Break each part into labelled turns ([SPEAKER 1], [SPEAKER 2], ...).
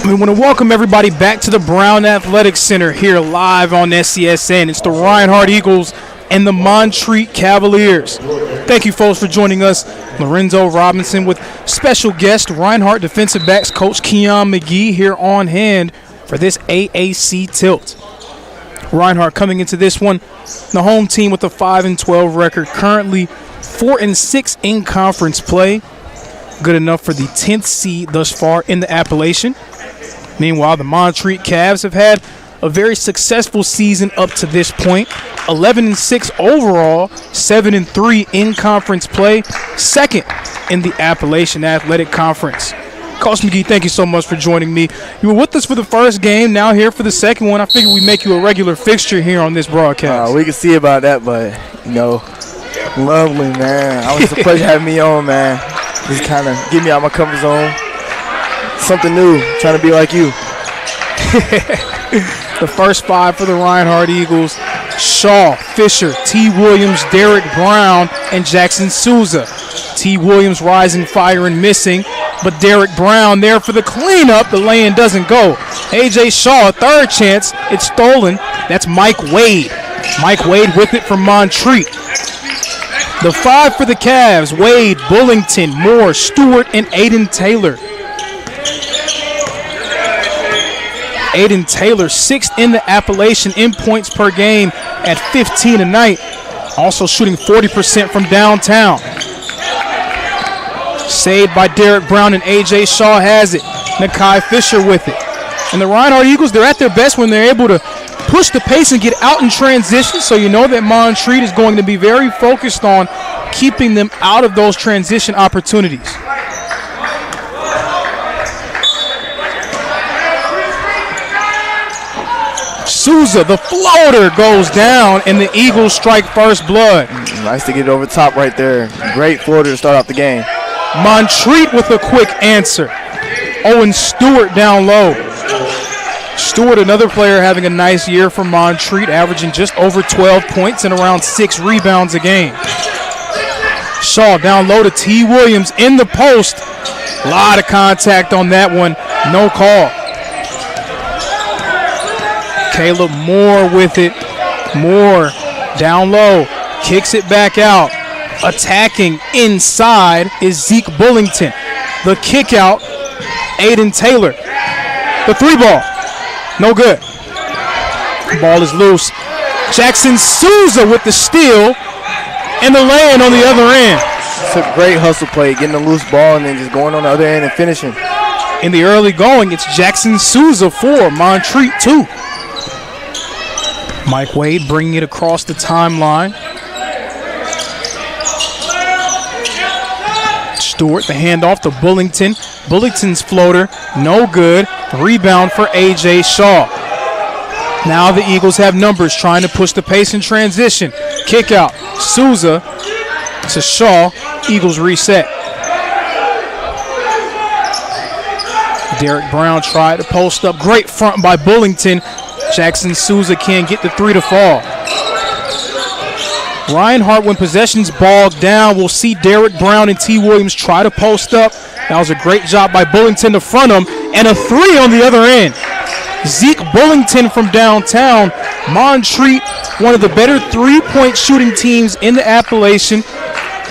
[SPEAKER 1] We want to welcome everybody back to the Brown Athletic Center here live on SCSN. It's the Reinhardt Eagles and the Montreat Cavaliers. Thank you, folks, for joining us. Lorenzo Robinson with special guest Reinhardt defensive backs coach Keon McGee here on hand for this AAC tilt. Reinhardt coming into this one, the home team with a 5-12 record, currently 4-6 in conference play. Good enough for the 10th seed thus far in the Appalachian. Meanwhile, the Montreat Cavs have had a very successful season up to this point. 11-6 overall, 7-3 in conference play, second in the Appalachian Athletic Conference. Coach McGee, thank you so much for joining me. You were with us for the first game, now here for the second one. I figured we'd make you a regular fixture here on this broadcast.
[SPEAKER 2] We can see about that, but, lovely, man. Always a pleasure having me on, man. Just kind of get me out of my comfort zone. Something new, trying to be like you.
[SPEAKER 1] The first five for the Reinhardt Eagles: Shaw, Fisher, T. Williams, Derek Brown, and Jackson Souza. T. Williams rising, firing, missing, but Derek Brown there for the cleanup. The lay-in doesn't go. A.J. Shaw, a third chance. It's stolen. That's Mike Wade. Mike Wade with it from Montreat. The five for the Cavs: Wade, Bullington, Moore, Stewart, and Aiden Taylor. Aiden Taylor, sixth in the Appalachian in points per game at 15 a night. Also shooting 40% from downtown. Saved by Derek Brown, and A.J. Shaw has it. Nakai Fisher with it. And the Reinhardt Eagles, they're at their best when they're able to push the pace and get out in transition. So you know that Montreat is going to be very focused on keeping them out of those transition opportunities. Souza, the floater, goes down, and the Eagles strike first blood.
[SPEAKER 2] Nice to get it over top right there. Great floater to start off the game.
[SPEAKER 1] Montreat with a quick answer. Owen Stewart down low. Stewart, another player having a nice year for Montreat, averaging just over 12 points and around 6 rebounds a game. Shaw down low to T. Williams in the post. A lot of contact on that one. No call. Caleb Moore with it. Moore down low. Kicks it back out. Attacking inside is Zeke Bullington. The kick out, Aiden Taylor. The three ball. No good. Ball is loose. Jackson Souza with the steal and the lay-in on the other end.
[SPEAKER 2] It's a great hustle play, getting a loose ball and then just going on the other end and finishing.
[SPEAKER 1] In the early going, it's Jackson Souza 4, Montreat 2. Mike Wade bringing it across the timeline. Stewart, the handoff to Bullington. Bullington's floater, no good. Rebound for A.J. Shaw. Now the Eagles have numbers, trying to push the pace in transition. Kick out, Souza to Shaw. Eagles reset. Derek Brown tried to post up. Great front by Bullington. Jackson Souza can't get the three to fall. Reinhardt, when possessions bogged down, we'll see Derek Brown and T. Williams try to post up. That was a great job by Bullington to front him, and a three on the other end. Zeke Bullington from downtown. Montreat, one of the better three-point shooting teams in the Appalachian.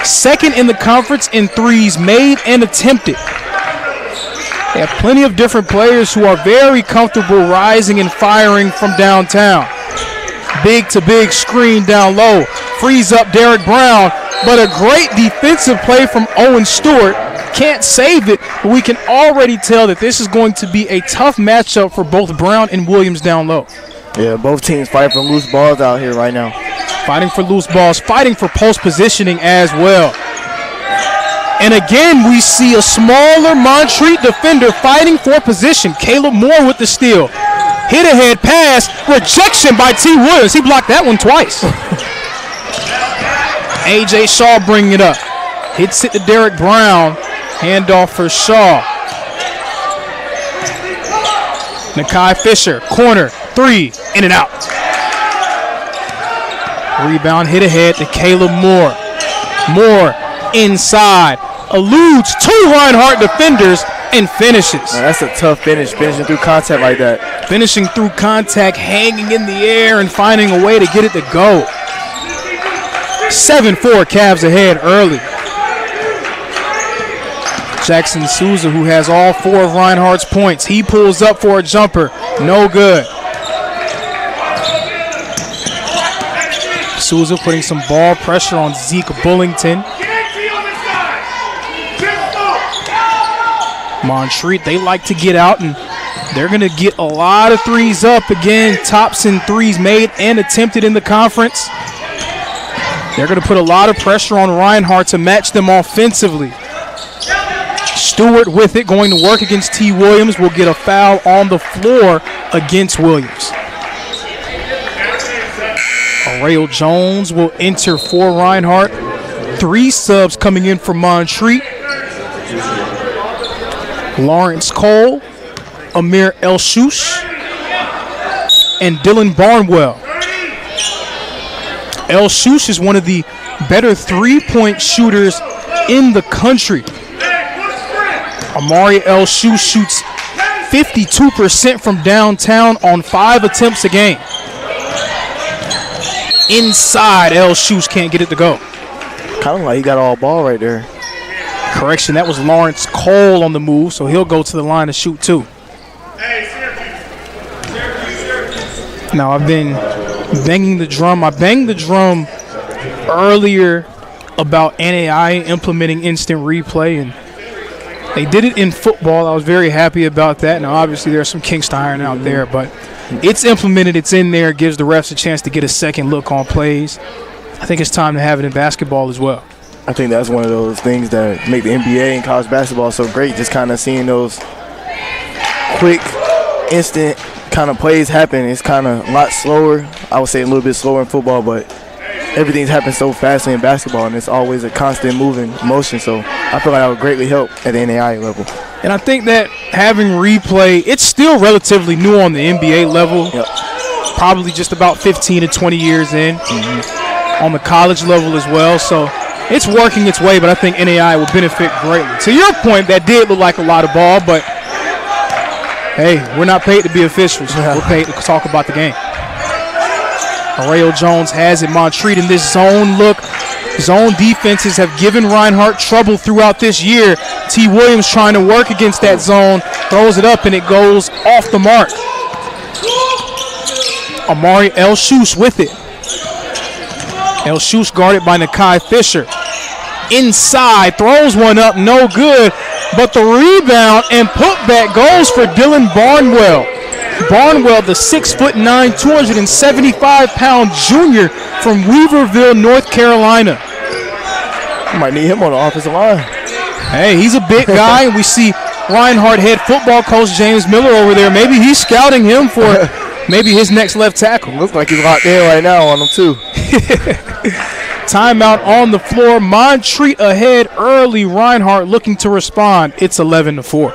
[SPEAKER 1] Second in the conference in threes made and attempted. They have plenty of different players who are very comfortable rising and firing from downtown. Big to big screen down low. Frees up Derek Brown, but a great defensive play from Owen Stewart. Can't save it, but we can already tell that this is going to be a tough matchup for both Brown and Williams down low.
[SPEAKER 2] Yeah, both teams fighting for loose balls out here right now.
[SPEAKER 1] Fighting for loose balls, fighting for post positioning as well. And again, we see a smaller Montreat defender fighting for position. Caleb Moore with the steal. Hit ahead pass, rejection by T. Williams. He blocked that one twice. A.J. Shaw bringing it up. Hits it to Derek Brown. Handoff for Shaw. Nakai Fisher, corner, three, in and out. Rebound hit ahead to Caleb Moore. Moore inside. eludes two Reinhardt defenders and finishes.
[SPEAKER 2] Man, that's a tough finish, finishing through contact like that.
[SPEAKER 1] Finishing through contact, hanging in the air, and finding a way to get it to go. 7-4 Cavs ahead early. Jackson Souza, who has all four of Reinhardt's points. He pulls up for a jumper. No good. Souza putting some ball pressure on Zeke Bullington. Montreat, they like to get out, and they're going to get a lot of threes up. Again, tops in threes made and attempted in the conference. They're going to put a lot of pressure on Reinhardt to match them offensively. Stewart with it, going to work against T. Williams, will get a foul on the floor against Williams. Arreo Jones will enter for Reinhardt. 3 subs coming in for Montreat. Lawrence Cole, Amir Elshoush, and Dylan Barnwell. Elshoush is one of the better three-point shooters in the country. Amari Elshoush shoots 52% from downtown on 5 attempts a game. Inside, Elshoush can't get it to go.
[SPEAKER 2] Kind of like he got all ball right there.
[SPEAKER 1] Correction, that was Lawrence Cole on the move, so he'll go to the line to shoot 2. Now, I've been banging the drum. I banged the drum earlier about NAI implementing instant replay, and they did it in football. I was very happy about that. Now, obviously, there's some kinks to iron out there, but it's implemented. It's in there. It gives the refs a chance to get a second look on plays. I think it's time to have it in basketball as well.
[SPEAKER 2] I think that's one of those things that make the NBA and college basketball so great, just kind of seeing those quick, instant kind of plays happen. It's kind of a lot slower. I would say a little bit slower in football, but everything's happened so fast in basketball, and it's always a constant moving motion. So I feel like that would greatly help at the NAI level.
[SPEAKER 1] And I think that having replay, it's still relatively new on the NBA level.
[SPEAKER 2] Yep.
[SPEAKER 1] Probably just about 15 to 20 years in. On the college level as well. So it's working its way, but I think NAI will benefit greatly. To your point, that did look like a lot of ball, but hey, we're not paid to be officials. We're paid to talk about the game. Arreo Jones has it. Montreat in this zone look. Zone defenses have given Reinhardt trouble throughout this year. T. Williams trying to work against that zone. Throws it up, and it goes off the mark. Amari Elshoush with it. Elshoush guarded by Nakai Fisher. Inside, throws one up, no good. But the rebound and putback goes for Dylan Barnwell. Barnwell, the 6'9", 275-pound junior from Weaverville, North Carolina.
[SPEAKER 2] You might need him on the offensive line.
[SPEAKER 1] Hey, he's a big guy, and we see Reinhardt head football coach James Miller over there. Maybe he's scouting him for maybe his next left tackle.
[SPEAKER 2] Looks like he's locked in right now on him, too.
[SPEAKER 1] Timeout on the floor. Montreat ahead early. Reinhardt looking to respond. It's 11-4.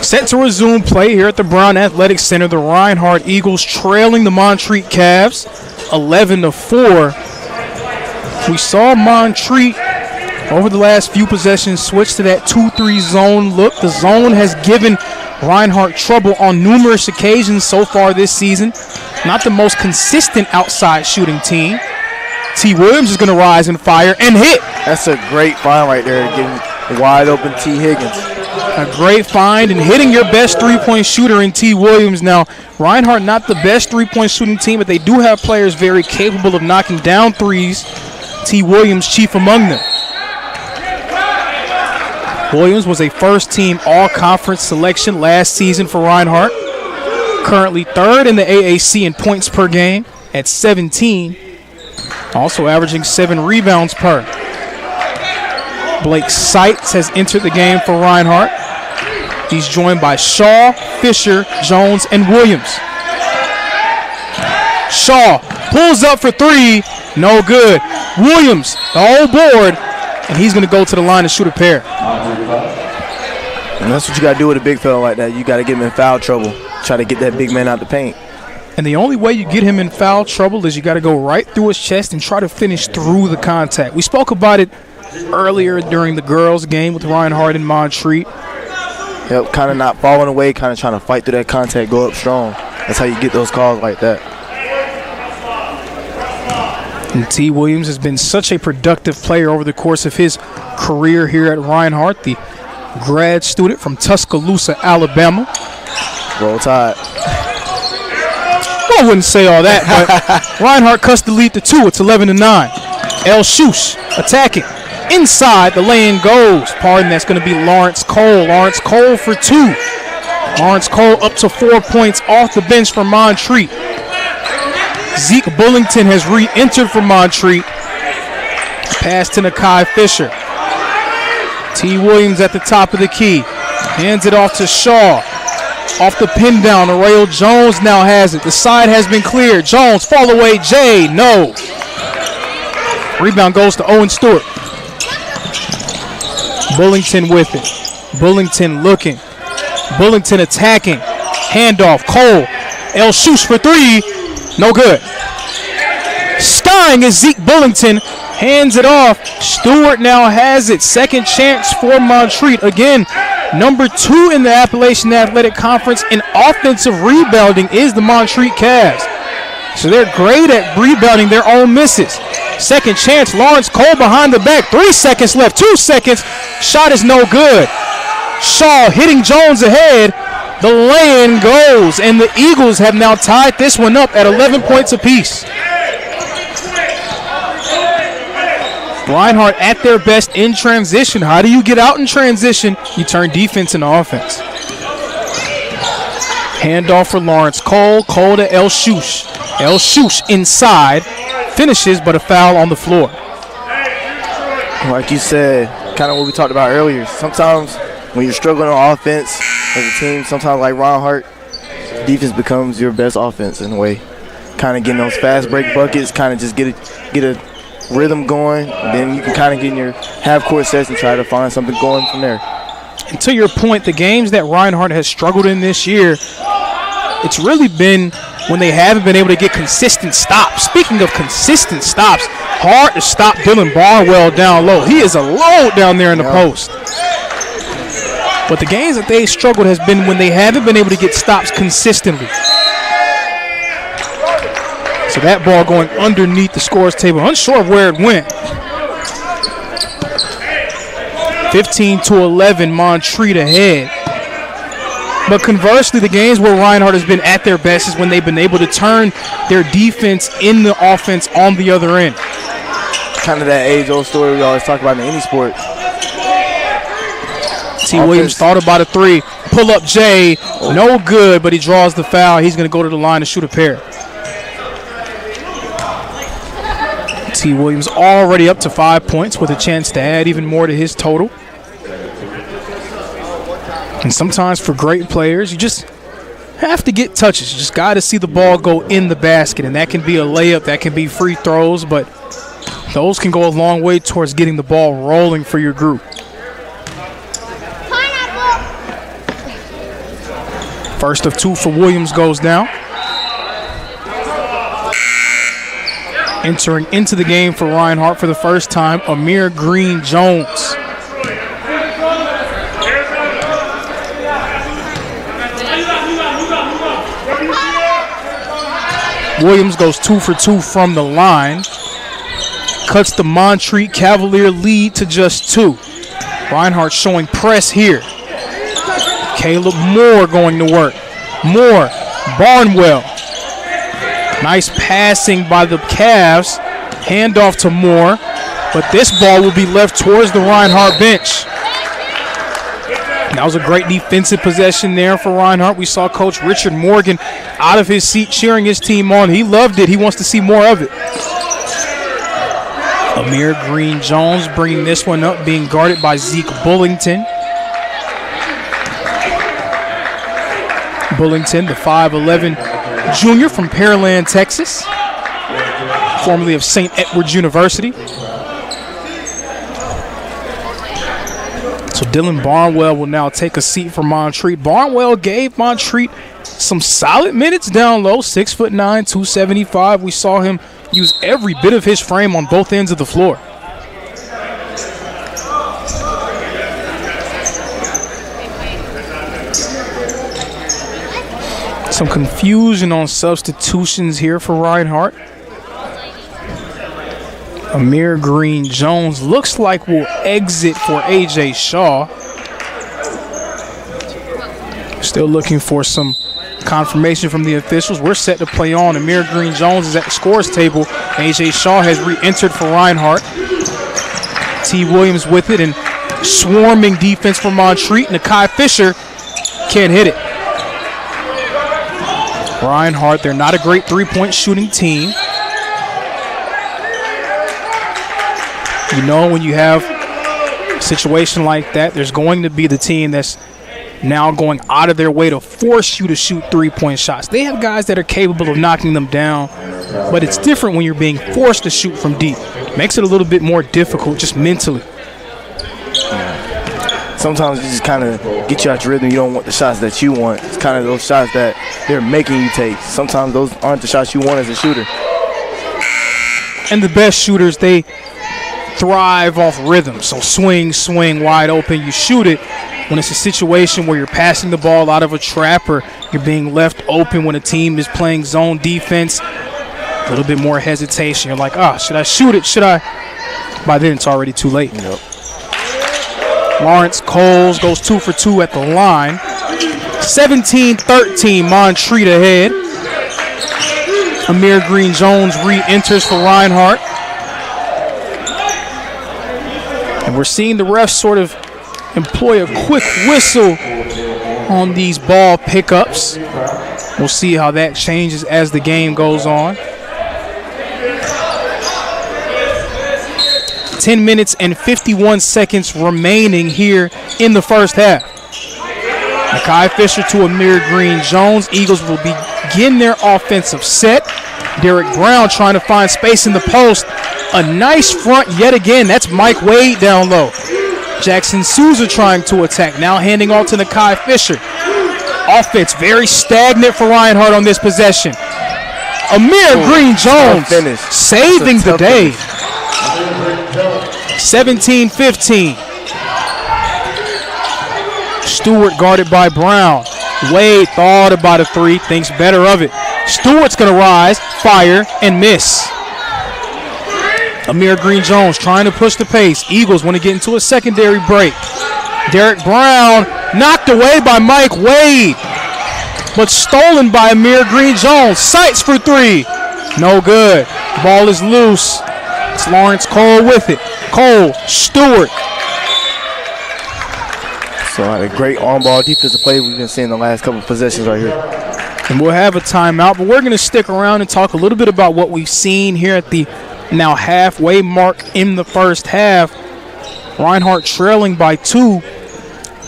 [SPEAKER 1] Set to resume play here at the Brown Athletic Center. The Reinhardt Eagles trailing the Montreat Cavs 11-4. We saw Montreat over the last few possessions switch to that 2-3 zone look. The zone has given Reinhardt trouble on numerous occasions so far this season. not the most consistent outside shooting team. T. Williams is going to rise and fire and hit.
[SPEAKER 2] That's a great find right there, getting wide open T. Higgins.
[SPEAKER 1] A great find and hitting your best three-point shooter in T. Williams. Now, Reinhardt not the best three-point shooting team, but they do have players very capable of knocking down threes. T. Williams chief among them. Williams was a first-team all-conference selection last season for Reinhardt. Currently third in the AAC in points per game at 17. Also averaging 7 rebounds per. Blake Seitz has entered the game for Reinhardt. He's joined by Shaw, Fisher, Jones, and Williams. Shaw pulls up for 3. No good. Williams, the whole board, and he's going to go to the line to shoot a pair.
[SPEAKER 2] And that's what you got to do with a big fella like that. You got to get him in foul trouble. Try to get that big man out the paint.
[SPEAKER 1] And the only way you get him in foul trouble is you got to go right through his chest and try to finish through the contact. We spoke about it earlier during the girls' game with Reinhardt and Montreat.
[SPEAKER 2] Yep, kind of not falling away, kind of trying to fight through that contact, go up strong. That's how you get those calls like that.
[SPEAKER 1] And T. Williams has been such a productive player over the course of his career here at Reinhardt, the grad student from Tuscaloosa, Alabama.
[SPEAKER 2] Roll Tide.
[SPEAKER 1] Well, I wouldn't say all that, but Reinhardt cuts the lead to 2. It's 11-9. El Shush attacking. Inside, the lane goes. Pardon, that's going to be Lawrence Cole. Lawrence Cole for 2. Lawrence Cole up to 4 points off the bench for Montreat. Zeke Bullington has re-entered for Montreat. Pass to Nakai Fisher. T. Williams at the top of the key. Hands it off to Shaw. Off the pin down, Arrayo Jones now has it. The side has been cleared. Jones, fall away, Jay, no. Rebound goes to Owen Stewart. Bullington with it. Bullington looking. Bullington attacking. Handoff, Cole. El Shush for 3. No good. Skying is Zeke Bullington. Hands it off. Stewart now has it. Second chance for Montreat. Again, number 2 in the Appalachian Athletic Conference in offensive rebounding is the Montreat Cavs. So they're great at rebounding their own misses. Second chance, Lawrence Cole behind the back. 3 seconds left, 2 seconds. Shot is no good. Shaw hitting Jones ahead. The lay-in goes, and the Eagles have now tied this one up at 11 points apiece. Reinhardt at their best in transition. How do you get out in transition? You turn defense into offense. Handoff for Lawrence Cole. Cole to El Shush. El Shush inside. Finishes, but a foul on the floor.
[SPEAKER 2] Like you said, kind of what we talked about earlier. Sometimes when you're struggling on offense as a team, sometimes like Reinhardt, defense becomes your best offense in a way. Kind of getting those fast break buckets, kind of just get a rhythm going. Then you can kind of get in your half-court sets and try to find something going from there.
[SPEAKER 1] And to your point, the games that Reinhardt has struggled in this year, it's really been when they haven't been able to get consistent stops. Speaking of consistent stops, hard to stop Dylan Barnwell down low. He is a load down there in the post. But the games that they struggled has been when they haven't been able to get stops consistently. So that ball going underneath the scores table. Unsure of where it went. 15-11, Montreat ahead. But conversely, the games where Reinhardt has been at their best is when they've been able to turn their defense in the offense on the other end.
[SPEAKER 2] Kind of that age-old story we always talk about in any sport.
[SPEAKER 1] T. Williams thought about a 3. Pull up Jay. No good, but he draws the foul. He's going to go to the line to shoot a pair. T. Williams already up to 5 points with a chance to add even more to his total. And sometimes for great players, you just have to get touches. You just got to see the ball go in the basket, and that can be a layup, that can be free throws, but those can go a long way towards getting the ball rolling for your group. First of 2 for Williams goes down. Entering into the game for Reinhardt for the first time, Amir Green Jones. Williams goes 2 for 2 from the line. Cuts the Montreat Cavalier lead to just 2. Reinhardt showing press here. Caleb Moore going to work. Moore, Barnwell. Nice passing by the Cavs. Handoff to Moore. But this ball will be left towards the Reinhardt bench. That was a great defensive possession there for Reinhardt. We saw Coach Richard Morgan out of his seat cheering his team on. He loved it. He wants to see more of it. Amir Green-Jones bringing this one up, being guarded by Zeke Bullington. Bullington, the 5'11 junior from Pearland, Texas, formerly of St. Edward's University. So Dylan Barnwell will now take a seat for Montreat. Barnwell gave Montreat some solid minutes down low, 6'9", 275. We saw him use every bit of his frame on both ends of the floor. Some confusion on substitutions here for Reinhardt. Amir Green-Jones looks like will exit for A.J. Shaw. Still looking for some confirmation from the officials. We're set to play on. Amir Green-Jones is at the scores table. A.J. Shaw has re-entered for Reinhardt. T. Williams with it, and swarming defense for Montreat. Nakai Fisher can't hit it. Reinhardt, they're not a great three-point shooting team. You know, when you have a situation like that, there's going to be the team that's now going out of their way to force you to shoot three-point shots. They have guys that are capable of knocking them down, but it's different when you're being forced to shoot from deep. Makes it a little bit more difficult just mentally.
[SPEAKER 2] Sometimes it just kind of get you out your rhythm. You don't want the shots that you want. It's kind of those shots that they're making you take. Sometimes those aren't the shots you want as a shooter.
[SPEAKER 1] And the best shooters, they thrive off rhythm. So swing, wide open, you shoot it. When it's a situation where you're passing the ball out of a trap or you're being left open when a team is playing zone defense, a little bit more hesitation. You're like, should I shoot it? Should I? By then, it's already too late.
[SPEAKER 2] Yep.
[SPEAKER 1] Lawrence Coles goes 2 for 2 at the line. 17-13, Montreat ahead. Amir Green-Jones re-enters for Reinhardt. And we're seeing the refs sort of employ a quick whistle on these ball pickups. We'll see how that changes as the game goes on. 10 minutes and 51 seconds remaining here in the first half. Nakai Fisher to Amir Green-Jones. Eagles will begin their offensive set. Derek Brown trying to find space in the post. A nice front yet again. That's Mike Wade down low. Jackson Souza trying to attack. Now handing off to Nakai Fisher. Offense very stagnant for Reinhardt on this possession. Amir Green-Jones saving the day. 17-15. Stewart guarded by Brown. Wade thought about a three, thinks better of it. Stewart's going to rise, fire, and miss. Amir Green-Jones trying to push the pace. Eagles want to get into a secondary break. Derek Brown knocked away by Mike Wade, but stolen by Amir Green-Jones. Sights for three. No good. Ball is loose. It's Lawrence Cole with it. Cole, Stewart.
[SPEAKER 2] So a great on-ball defensive play we've been seeing the last couple of possessions right here.
[SPEAKER 1] And we'll have a timeout, but we're going to stick around and talk a little bit about what we've seen here at the now halfway mark in the first half. Reinhardt trailing by 2.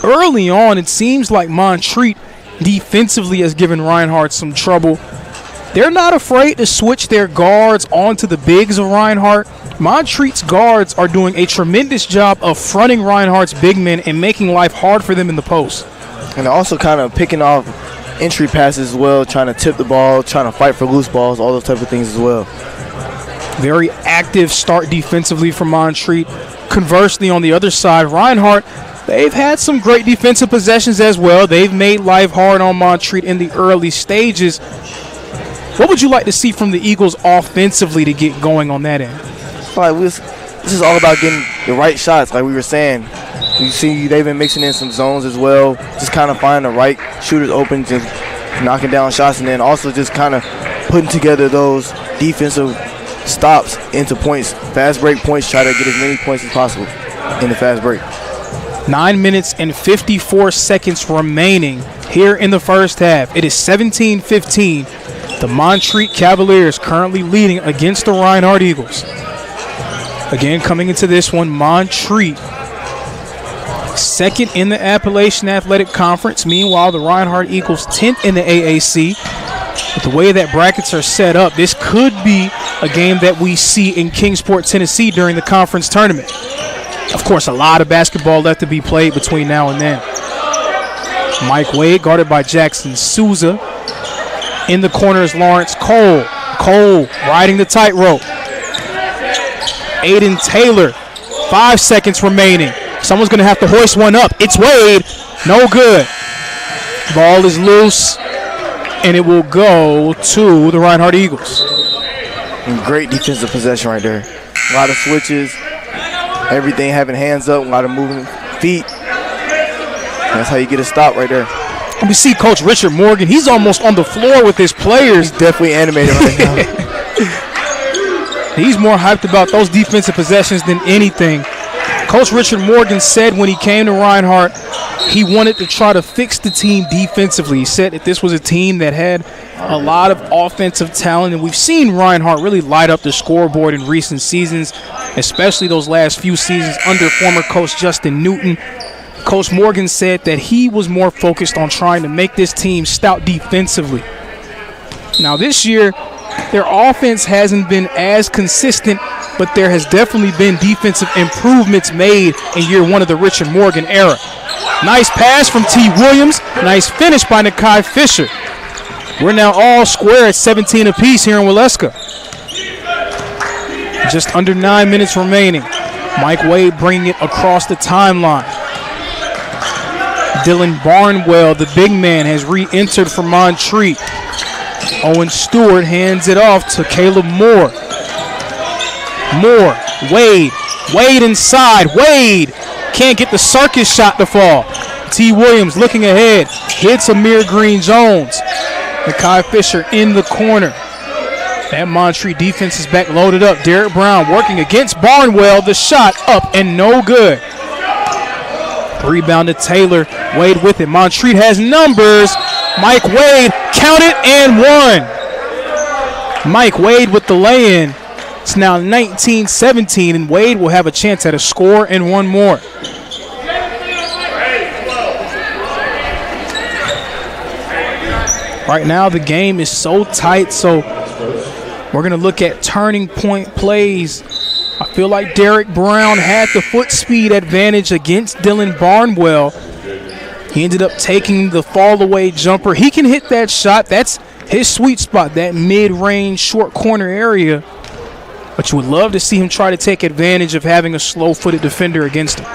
[SPEAKER 1] Early on, it seems like Montreat defensively has given Reinhardt some trouble. They're not afraid to switch their guards onto the bigs of Reinhardt. Montreat's guards are doing a tremendous job of fronting Reinhardt's big men and making life hard for them in the post.
[SPEAKER 2] And they're also kind of picking off entry passes as well, trying to tip the ball, trying to fight for loose balls, all those type of things as well.
[SPEAKER 1] Very active start defensively from Montreat. Conversely, on the other side, Reinhardt, they've had some great defensive possessions as well. They've made life hard on Montreat in the early stages. What would you like to see from the Eagles offensively to get going on that end?
[SPEAKER 2] This is all about getting the right shots, like we were saying. You see they've been mixing in some zones as well, just kind of finding the right shooters open, just knocking down shots, and then also just kind of putting together those defensive stops into points, fast break points, try to get as many points as possible in the fast break.
[SPEAKER 1] 9 minutes and 54 seconds remaining here in the first half. It is 17-15. The Montreat Cavaliers currently leading against the Reinhardt Eagles. Again, coming into this one, Montreat, second in the Appalachian Athletic Conference. Meanwhile, the Reinhardt Eagles 10th in the AAC. With the way that brackets are set up, this could be a game that we see in Kingsport, Tennessee during the conference tournament. Of course, a lot of basketball left to be played between now and then. Mike Wade guarded by Jackson Souza. In the corner is Lawrence Cole. Cole riding the tightrope. Aiden Taylor, 5 seconds remaining. Someone's going to have to hoist one up. It's Wade. No good. Ball is loose, and it will go to the Reinhardt Eagles.
[SPEAKER 2] Great defensive possession right there. A lot of switches, everything having hands up, a lot of moving feet. That's how you get a stop right there.
[SPEAKER 1] And we see Coach Richard Morgan. He's almost on the floor with his players.
[SPEAKER 2] He's definitely animated right now.
[SPEAKER 1] He's more hyped about those defensive possessions than anything. Coach Richard Morgan said when he came to Reinhardt, he wanted to try to fix the team defensively. He said that this was a team that had a lot of offensive talent, and we've seen Reinhardt really light up the scoreboard in recent seasons, especially those last few seasons under former coach Justin Newton. Coach Morgan said that he was more focused on trying to make this team stout defensively. Now this year, their offense hasn't been as consistent, but there has definitely been defensive improvements made in year one of the Richard Morgan era. Nice pass from T. Williams. Nice finish by Nakai Fisher. We're now all square at 17 apiece here in Waleska. Just under 9 minutes remaining. Mike Wade bringing it across the timeline. Dylan Barnwell, the big man, has re-entered for Montreat. Owen Stewart hands it off to Caleb Moore. Moore, Wade inside. Wade can't get the circus shot to fall. T. Williams looking ahead, hits Amir Green-Jones. Nakai Fisher in the corner. That Montreat defense is back loaded up. Derek Brown working against Barnwell. The shot up and no good. Rebound to Taylor. Wade with it. Montreat has numbers. Mike Wade, count it and one. Mike Wade with the lay-in. It's now 19-17, and Wade will have a chance at a score and one more. Right now, the game is so tight, so we're going to look at turning point plays. I feel like Derek Brown had the foot speed advantage against Dylan Barnwell. He ended up taking the fall-away jumper. He can hit that shot. That's his sweet spot, that mid-range short corner area. But you would love to see him try to take advantage of having a slow-footed defender against him.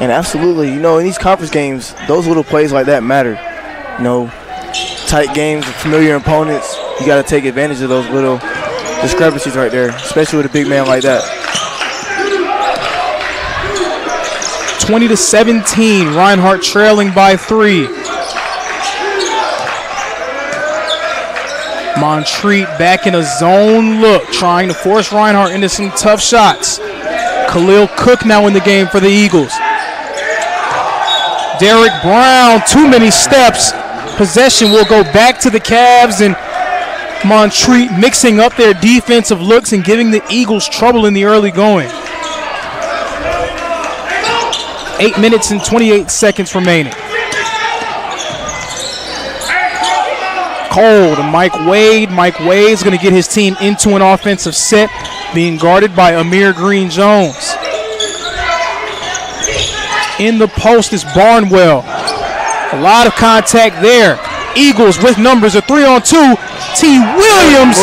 [SPEAKER 2] And absolutely, in these conference games, those little plays like that matter. Tight games, familiar opponents, you got to take advantage of those little discrepancies right there, especially with a big man like that.
[SPEAKER 1] 20-17, Reinhardt trailing by 3. Montreat back in a zone look, trying to force Reinhardt into some tough shots. Khalil Cook now in the game for the Eagles. Derek Brown, too many steps. Possession will go back to the Cavs, and Montreat mixing up their defensive looks and giving the Eagles trouble in the early going. 8 minutes and 28 seconds remaining. Cole to Mike Wade. Mike Wade's going to get his team into an offensive set, being guarded by Amir Green-Jones. In the post is Barnwell. A lot of contact there. Eagles with numbers, a 3-on-2. T. Williams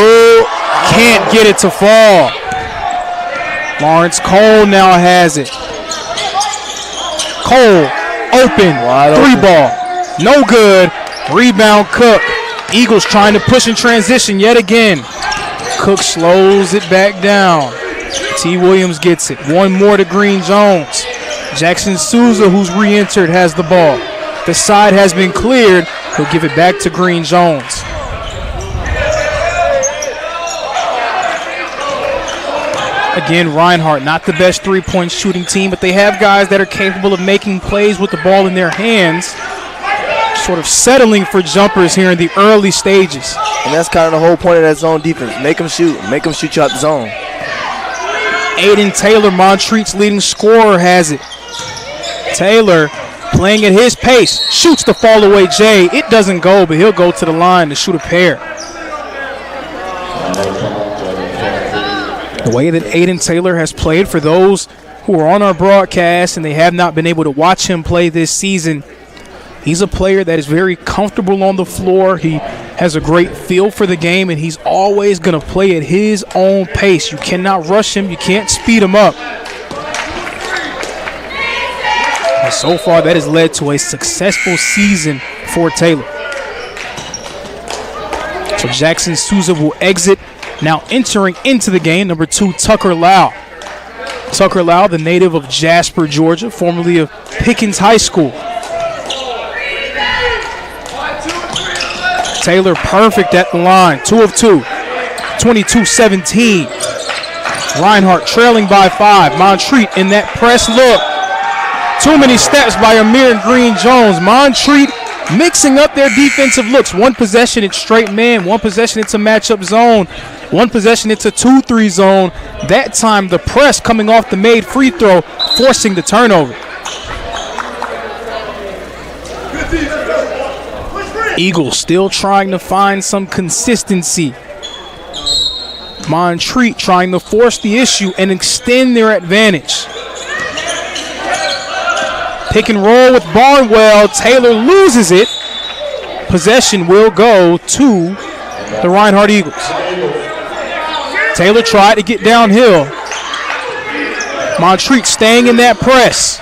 [SPEAKER 1] can't get it to fall. Lawrence Cole now has it. Cole open, 3 ball. No good. Rebound Cook. Eagles trying to push in transition yet again. Cook slows it back down. T. Williams gets it. One more to Green Jones. Jackson Souza, who's re-entered, has the ball. The side has been cleared. He'll give it back to Green Jones. Again, Reinhardt, not the best three-point shooting team, but they have guys that are capable of making plays with the ball in their hands, sort of settling for jumpers here in the early stages.
[SPEAKER 2] And that's kind of the whole point of that zone defense. Make them shoot. Make them shoot you out the zone.
[SPEAKER 1] Aiden Taylor, Montreat's leading scorer, has it. Taylor playing at his pace, shoots the fall-away J. It doesn't go, but he'll go to the line to shoot a pair. The way that Aiden Taylor has played, for those who are on our broadcast and they have not been able to watch him play this season, he's a player that is very comfortable on the floor. He has a great feel for the game, and he's always going to play at his own pace. You cannot rush him. You can't speed him up. And so far, that has led to a successful season for Taylor. So Jackson Souza will exit. Now entering into the game, number 2, Tucker Lau. Tucker Lau, the native of Jasper, Georgia, formerly of Pickens High School. Taylor perfect at the line, 2 of 2, 22-17. Reinhardt trailing by 5. Montreat in that press look. Too many steps by Amir and Green Jones. Montreat mixing up their defensive looks. One possession, it's straight man. One possession, it's a matchup zone. One possession, it's a 2-3 zone. That time, the press coming off the made free throw, forcing the turnover. Eagles still trying to find some consistency. Montreat trying to force the issue and extend their advantage. Pick and roll with Barnwell. Taylor loses it. Possession will go to the Reinhardt Eagles. Taylor tried to get downhill. Montreat staying in that press.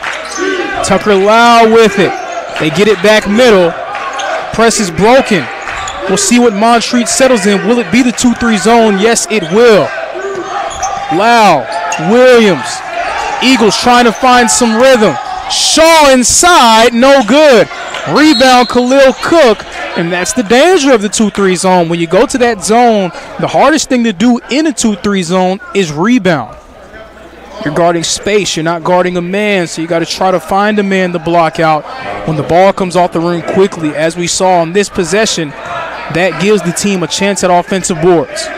[SPEAKER 1] Tucker Lau with it. They get it back middle. Press is broken. We'll see what Montreat settles in. Will it be the 2-3 zone? Yes, it will. Lau, Williams. Eagles trying to find some rhythm. Shaw inside, no good. Rebound, Khalil Cook, and that's the danger of the 2-3 zone. When you go to that zone, the hardest thing to do in a 2-3 zone is rebound. You're guarding space. You're not guarding a man, so you got to try to find a man to block out when the ball comes off the rim quickly. As we saw on this possession, that gives the team a chance at offensive boards.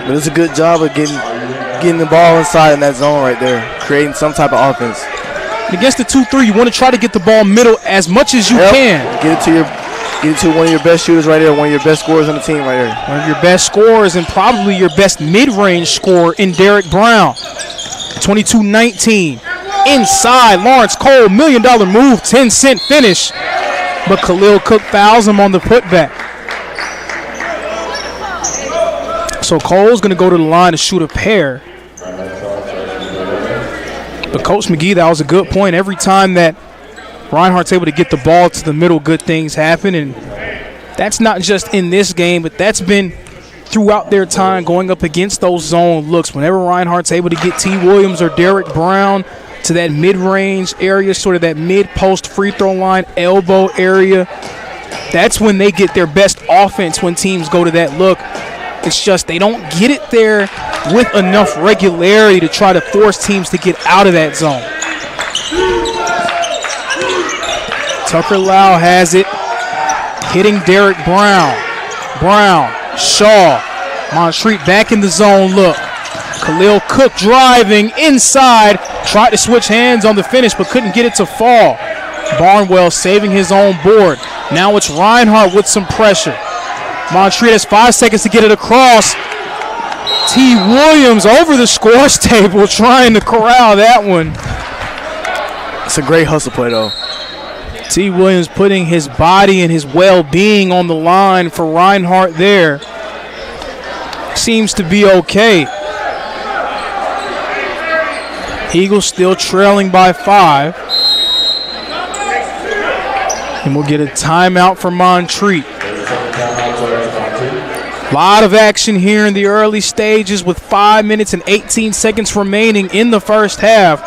[SPEAKER 2] But it's a good job of getting the ball inside in that zone right there, creating some type of offense.
[SPEAKER 1] Against the 2-3, you want to try to get the ball middle as much as you can.
[SPEAKER 2] Get it to one of your best shooters right there, one of your best scorers on the team right there.
[SPEAKER 1] One of your best scorers and probably your best mid-range scorer in Derek Brown. 22-19. Inside, Lawrence Cole, $1 million move, 10-cent finish. But Khalil Cook fouls him on the putback. So Cole's going to go to the line to shoot a pair. But Coach McGee, that was a good point. Every time that Reinhardt's able to get the ball to the middle, good things happen. And that's not just in this game, but that's been throughout their time going up against those zone looks. Whenever Reinhardt's able to get T. Williams or Derek Brown to that mid-range area, sort of that mid-post free throw line, elbow area, that's when they get their best offense when teams go to that look. It's just they don't get it there with enough regularity to try to force teams to get out of that zone. Tucker Lau has it, hitting Derek Brown. Brown, Shaw, Montreat back in the zone look. Khalil Cook driving inside, tried to switch hands on the finish but couldn't get it to fall. Barnwell saving his own board. Now it's Reinhardt with some pressure. Montreat has 5 seconds to get it across. T. Williams over the scores table trying to corral that one.
[SPEAKER 2] It's a great hustle play, though.
[SPEAKER 1] T. Williams putting his body and his well-being on the line for Reinhardt there. Seems to be okay. Eagles still trailing by 5. And we'll get a timeout for Montreat. A lot of action here in the early stages with 5 minutes and 18 seconds remaining in the first half.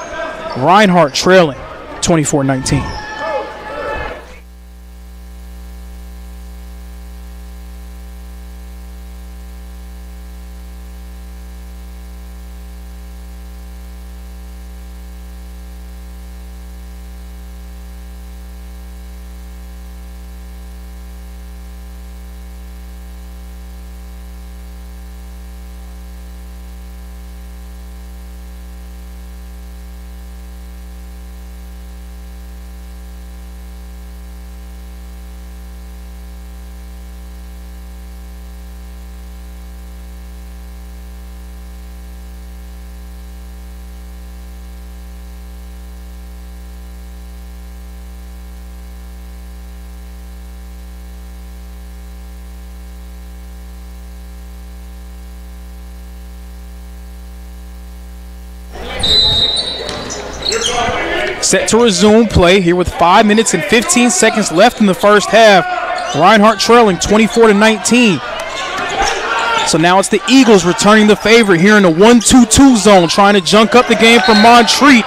[SPEAKER 1] Reinhardt trailing 24-19. Set to resume play here with 5 minutes and 15 seconds left in the first half. Reinhardt trailing 24-19. So now it's the Eagles returning the favor here in the 1-2-2 zone, trying to junk up the game for Montreat,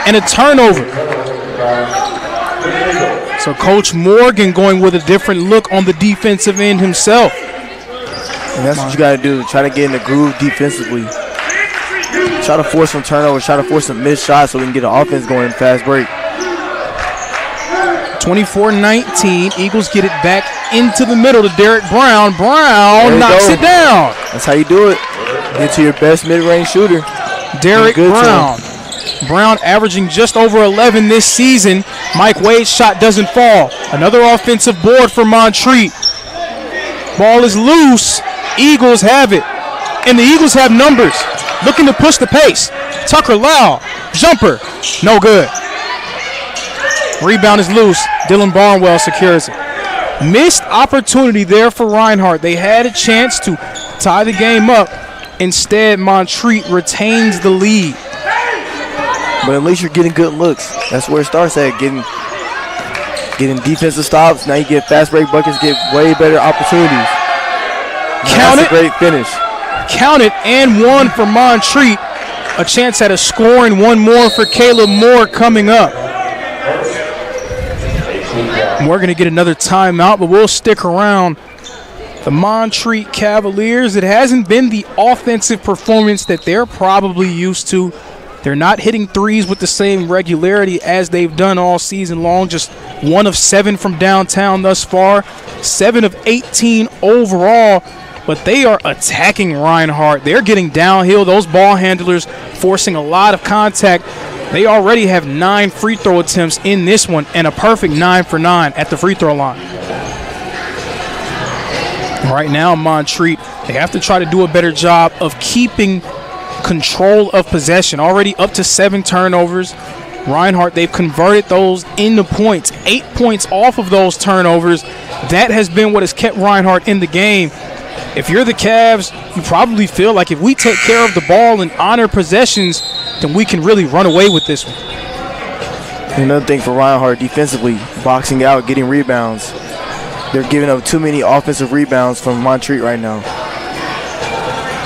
[SPEAKER 1] and a turnover. So Coach Morgan going with a different look on the defensive end himself.
[SPEAKER 2] And that's what you got to do. Try to get in the groove defensively. Try to force some turnovers. Try to force some missed shots so we can get an offense going in fast break.
[SPEAKER 1] 24-19. Eagles get it back into the middle to Derek Brown. Brown knocks it down.
[SPEAKER 2] That's how you do it. Get to your best mid-range shooter.
[SPEAKER 1] Derek Brown. Brown averaging just over 11 this season. Mike Wade's shot doesn't fall. Another offensive board for Montreat. Ball is loose. Eagles have it. And the Eagles have numbers. Looking to push the pace. Tucker Lau. Jumper. No good. Rebound is loose. Dylan Barnwell secures it. Missed opportunity there for Reinhardt. They had a chance to tie the game up. Instead, Montreat retains the lead.
[SPEAKER 2] But at least you're getting good looks. That's where it starts at, getting defensive stops. Now you get fast break buckets, get way better opportunities.
[SPEAKER 1] Count it.
[SPEAKER 2] That's a great finish.
[SPEAKER 1] Count it, and one for Montreat. A chance at a score and one more for Caleb Moore coming up. We're going to get another timeout, but we'll stick around. The Montreat Cavaliers, it hasn't been the offensive performance that they're probably used to. They're not hitting threes with the same regularity as they've done all season long. Just 1 of 7 from downtown thus far, 7 of 18 overall. But they are attacking Reinhardt. They're getting downhill. Those ball handlers forcing a lot of contact. They already have 9 free throw attempts in this one and a perfect 9 for 9 at the free throw line. Right now, Montreat, they have to try to do a better job of keeping control of possession. Already up to 7 turnovers. Reinhardt, they've converted those into points. 8 points off of those turnovers. That has been what has kept Reinhardt in the game. If you're the Cavs, you probably feel like if we take care of the ball and honor possessions, then we can really run away with this one.
[SPEAKER 2] Another thing for Reinhardt defensively, boxing out, getting rebounds. They're giving up too many offensive rebounds from Montreat right now.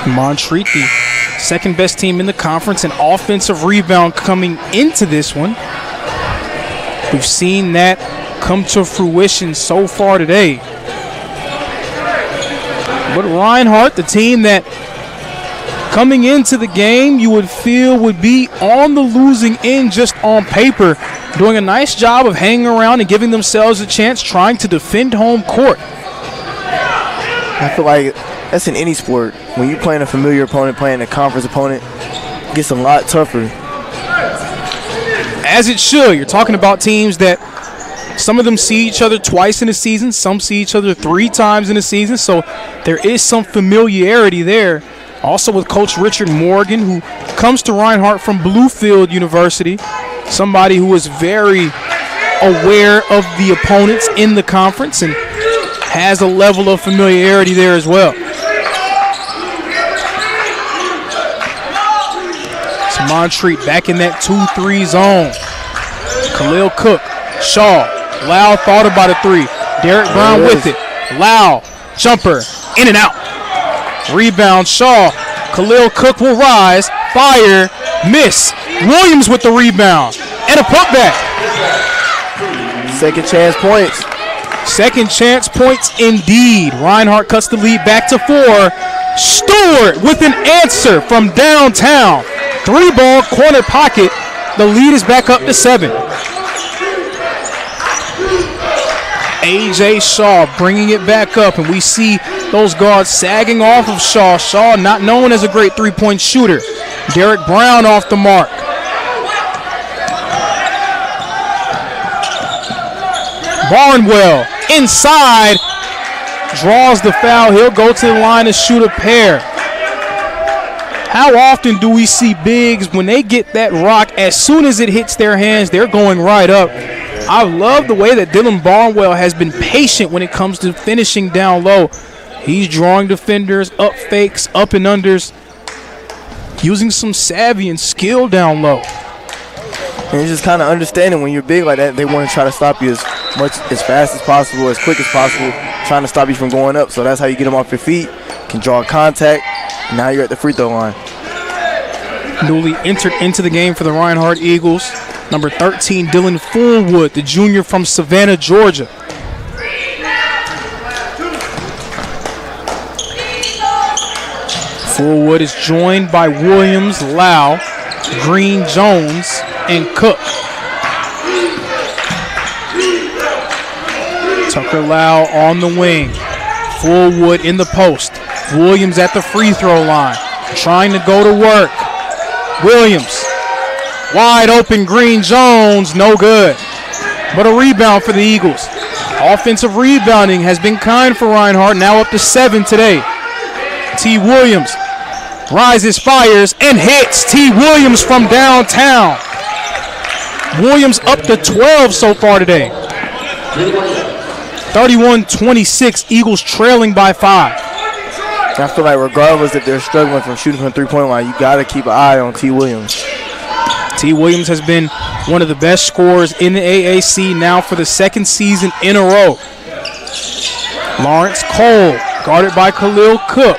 [SPEAKER 1] Montreat, the second best team in the conference, an offensive rebound coming into this one. We've seen that come to fruition so far today. But Reinhardt, the team that coming into the game you would feel would be on the losing end just on paper, doing a nice job of hanging around and giving themselves a chance, trying to defend home court.
[SPEAKER 2] I feel like that's in any sport. When you're playing a familiar opponent, playing a conference opponent, it gets a lot tougher.
[SPEAKER 1] As it should. You're talking about teams that some of them see each other twice in a season, some see each other 3 times in a season, so there is some familiarity there. Also with Coach Richard Morgan, who comes to Reinhardt from Bluefield University, somebody who is very aware of the opponents in the conference and has a level of familiarity there as well. So Montreat back in that 2-3 zone. Khalil Cook, Shaw, Lau thought about a three. Derek Brown with it. Lau, jumper, in and out. Rebound, Shaw. Khalil Cook will rise. Fire, miss. Williams with the rebound. And a putback.
[SPEAKER 2] Second chance points.
[SPEAKER 1] Second chance points indeed. Reinhardt cuts the lead back to 4. Stewart with an answer from downtown. 3-ball corner pocket. The lead is back up to 7. A.J. Shaw bringing it back up, and we see those guards sagging off of Shaw. Shaw not known as a great three-point shooter. Derek Brown off the mark. Barnwell inside, draws the foul. He'll go to the line to shoot a pair. How often do we see bigs when they get that rock, as soon as it hits their hands, they're going right up? I love the way that Dylan Barnwell has been patient when it comes to finishing down low. He's drawing defenders, up fakes, up and unders, using some savvy and skill down low.
[SPEAKER 2] And it's just kind of understanding when you're big like that, they want to try to stop you as fast as possible, as quick as possible, trying to stop you from going up. So that's how you get them off your feet, can draw contact, and now you're at the free throw line.
[SPEAKER 1] Newly entered into the game for the Reinhardt Eagles, number 13, Dylan Fullwood, the junior from Savannah, Georgia. Fullwood is joined by Williams, Lau, Green, Jones, and Cook. Tucker Lau on the wing. Fullwood in the post. Williams at the free throw line, trying to go to work. Williams, wide open, Green, Jones, no good. But a rebound for the Eagles. Offensive rebounding has been kind for Reinhardt, now up to 7 today. T. Williams rises, fires, and hits. T. Williams from downtown. Williams up to 12 so far today. 31-26, Eagles trailing by 5.
[SPEAKER 2] I feel like regardless if they're struggling from shooting from the three-point line, you got to keep an eye on T. Williams.
[SPEAKER 1] T. Williams has been one of the best scorers in the AAC now for the second season in a row. Lawrence Cole, guarded by Khalil Cook.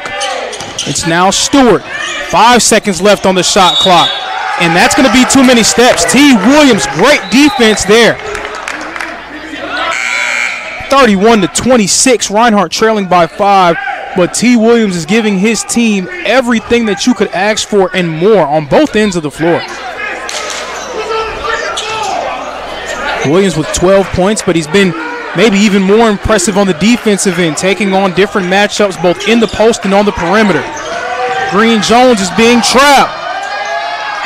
[SPEAKER 1] It's now Stewart. 5 seconds left on the shot clock. And that's going to be too many steps. T. Williams, great defense there. 31-26, Reinhardt trailing by 5. But T. Williams is giving his team everything that you could ask for and more on both ends of the floor. Williams with 12 points, but he's been maybe even more impressive on the defensive end, taking on different matchups both in the post and on the perimeter. Green Jones is being trapped.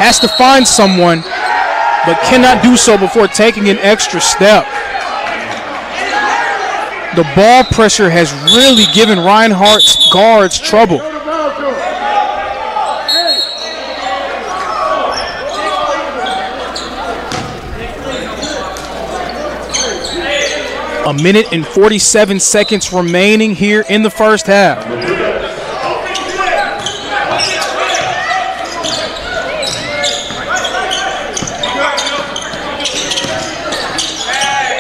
[SPEAKER 1] Has to find someone, but cannot do so before taking an extra step. The ball pressure has really given Reinhardt's guards trouble. A minute and 47 seconds remaining here in the first half.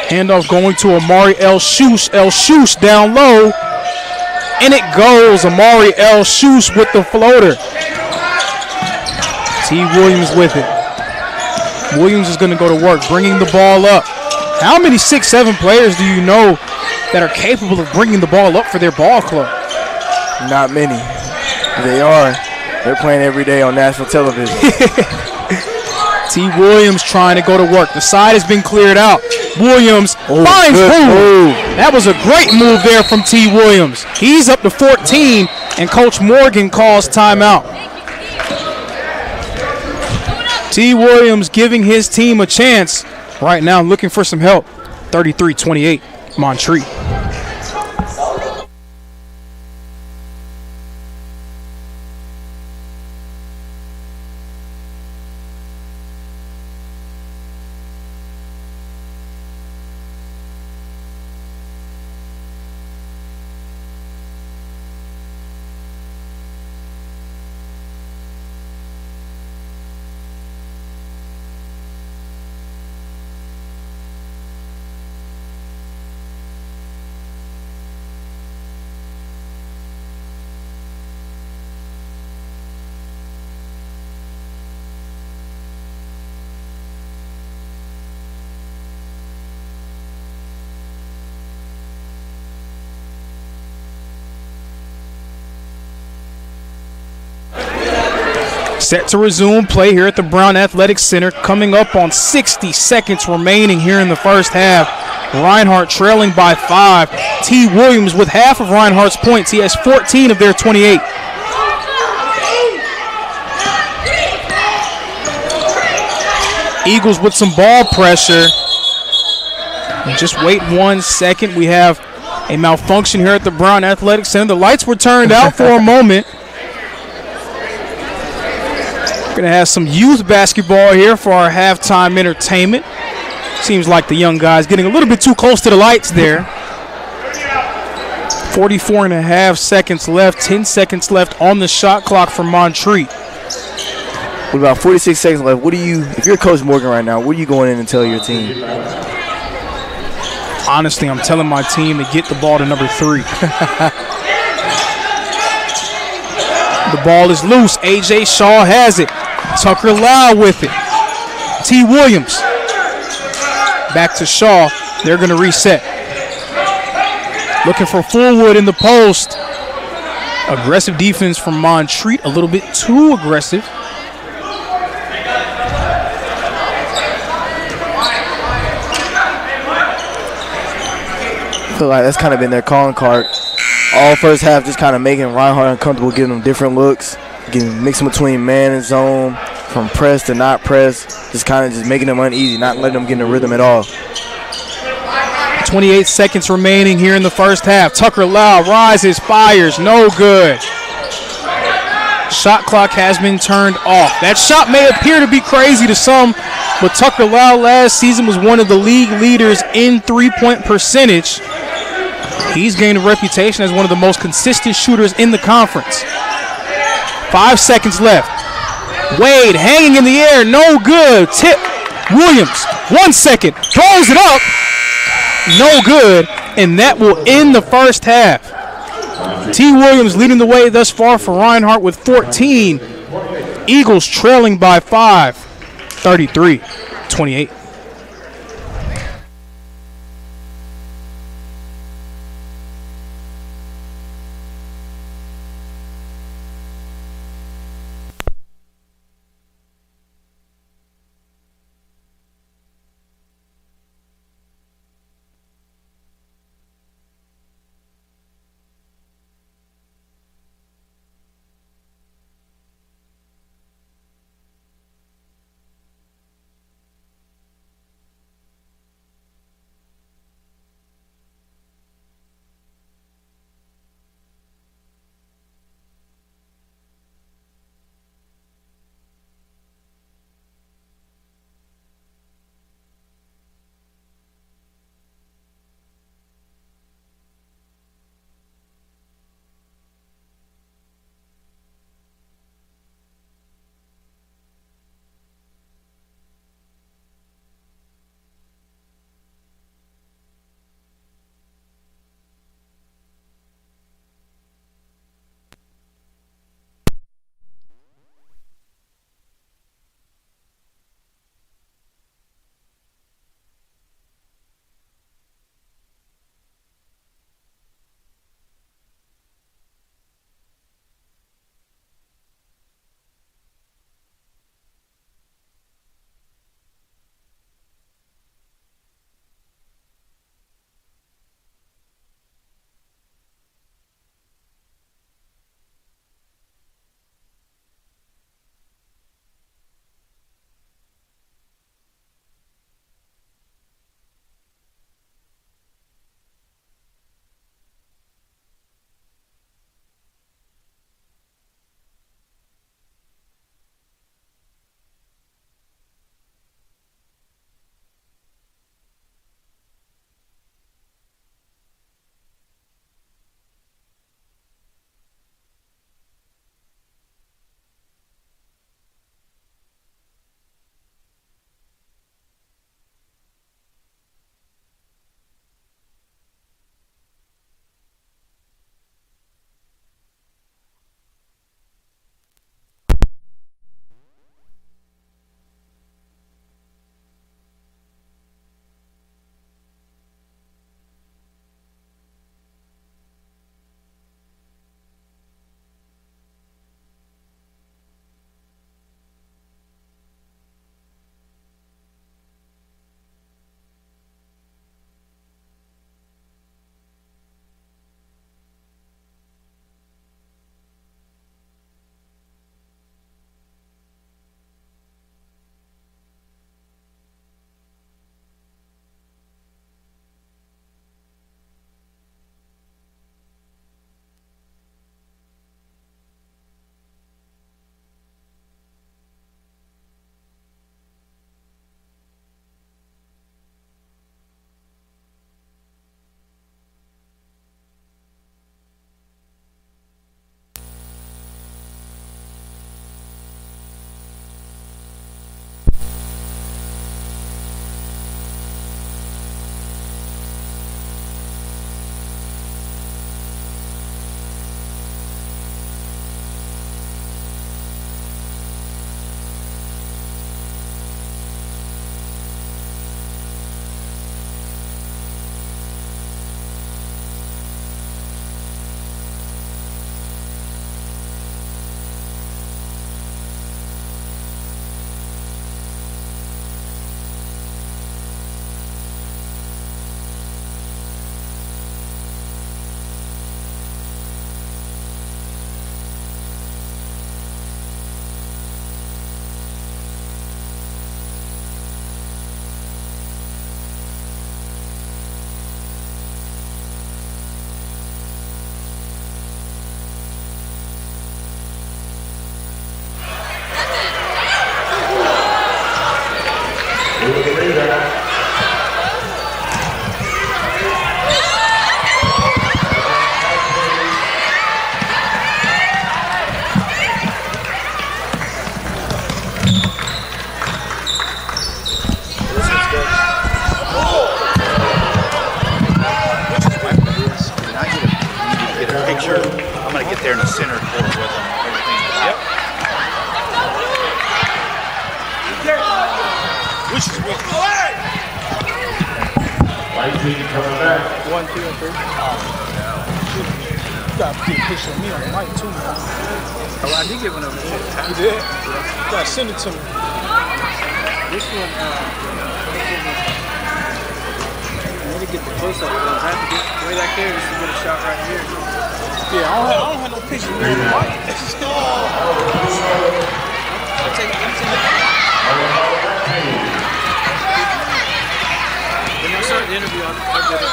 [SPEAKER 1] Handoff going to Amari El-Shus. El-Shus down low. And it goes. Amari El-Shus with the floater. T. Williams with it. Williams is going to go to work, bringing the ball up. How many 6'7" players do you know that are capable of bringing the ball up for their ball club?
[SPEAKER 2] Not many. They are. They're playing every day on national television.
[SPEAKER 1] T. Williams trying to go to work. The side has been cleared out. Williams finds room. That was a great move there from T. Williams. He's up to 14, and Coach Morgan calls timeout. T. Williams giving his team a chance right now, looking for some help. 33-28, Montreat. Set to resume play here at the Brown Athletic Center, coming up on 60 seconds remaining here in the first half. Reinhardt trailing by 5. T. Williams with half of Reinhardt's points. He has 14 of their 28. Eagles with some ball pressure. And just wait 1 second. We have a malfunction here at the Brown Athletic Center. The lights were turned out for a moment. Going to have some youth basketball here for our halftime entertainment. Seems like the young guys getting a little bit too close to the lights there. 44 and a half seconds left, 10 seconds left on the shot clock for Montreat.
[SPEAKER 2] With about 46 seconds left, if you're Coach Morgan right now, what are you going in and tell your team?
[SPEAKER 1] Honestly, I'm telling my team to get the ball to number 3. The ball is loose. A.J. Shaw has it. Tucker Lau with it. T. Williams. Back to Shaw. They're going to reset. Looking for Fullwood in the post. Aggressive defense from Montreat. A little bit too aggressive.
[SPEAKER 2] I feel like that's kind of been their calling card. All first half just kind of making Reinhardt uncomfortable, giving them different looks, mixing between man and zone, from press to not press, just kind of just making them uneasy, not letting them get in the rhythm at all.
[SPEAKER 1] 28 seconds remaining here in the first half. Tucker Lau rises, fires, no good. Shot clock has been turned off. That shot may appear to be crazy to some, but Tucker Lau last season was one of the league leaders in three-point percentage. He's gained a reputation as one of the most consistent shooters in the conference. 5 seconds left. Wade hanging in the air, no good. Tip. Williams, 1 second, throws it up, no good, and that will end the first half. T. Williams leading the way thus far for Reinhardt with 14. Eagles trailing by 5, 33-28.
[SPEAKER 3] Picture. I'm gonna get there in the center court with them. Everything. Yep. Which is what?
[SPEAKER 4] White team coming back.
[SPEAKER 1] 1, 2, and 3. You gotta get a picture of me on the mic too, man.
[SPEAKER 3] Oh, I did get one of them.
[SPEAKER 1] You did? You gotta send it to me.
[SPEAKER 5] This one, I need to get the close-up ones. I have to get way back there just to get a shot right here.
[SPEAKER 1] Yeah, I don't have no picture of me on the mic.
[SPEAKER 5] I'm taking it. When I start the interview, I'll get it.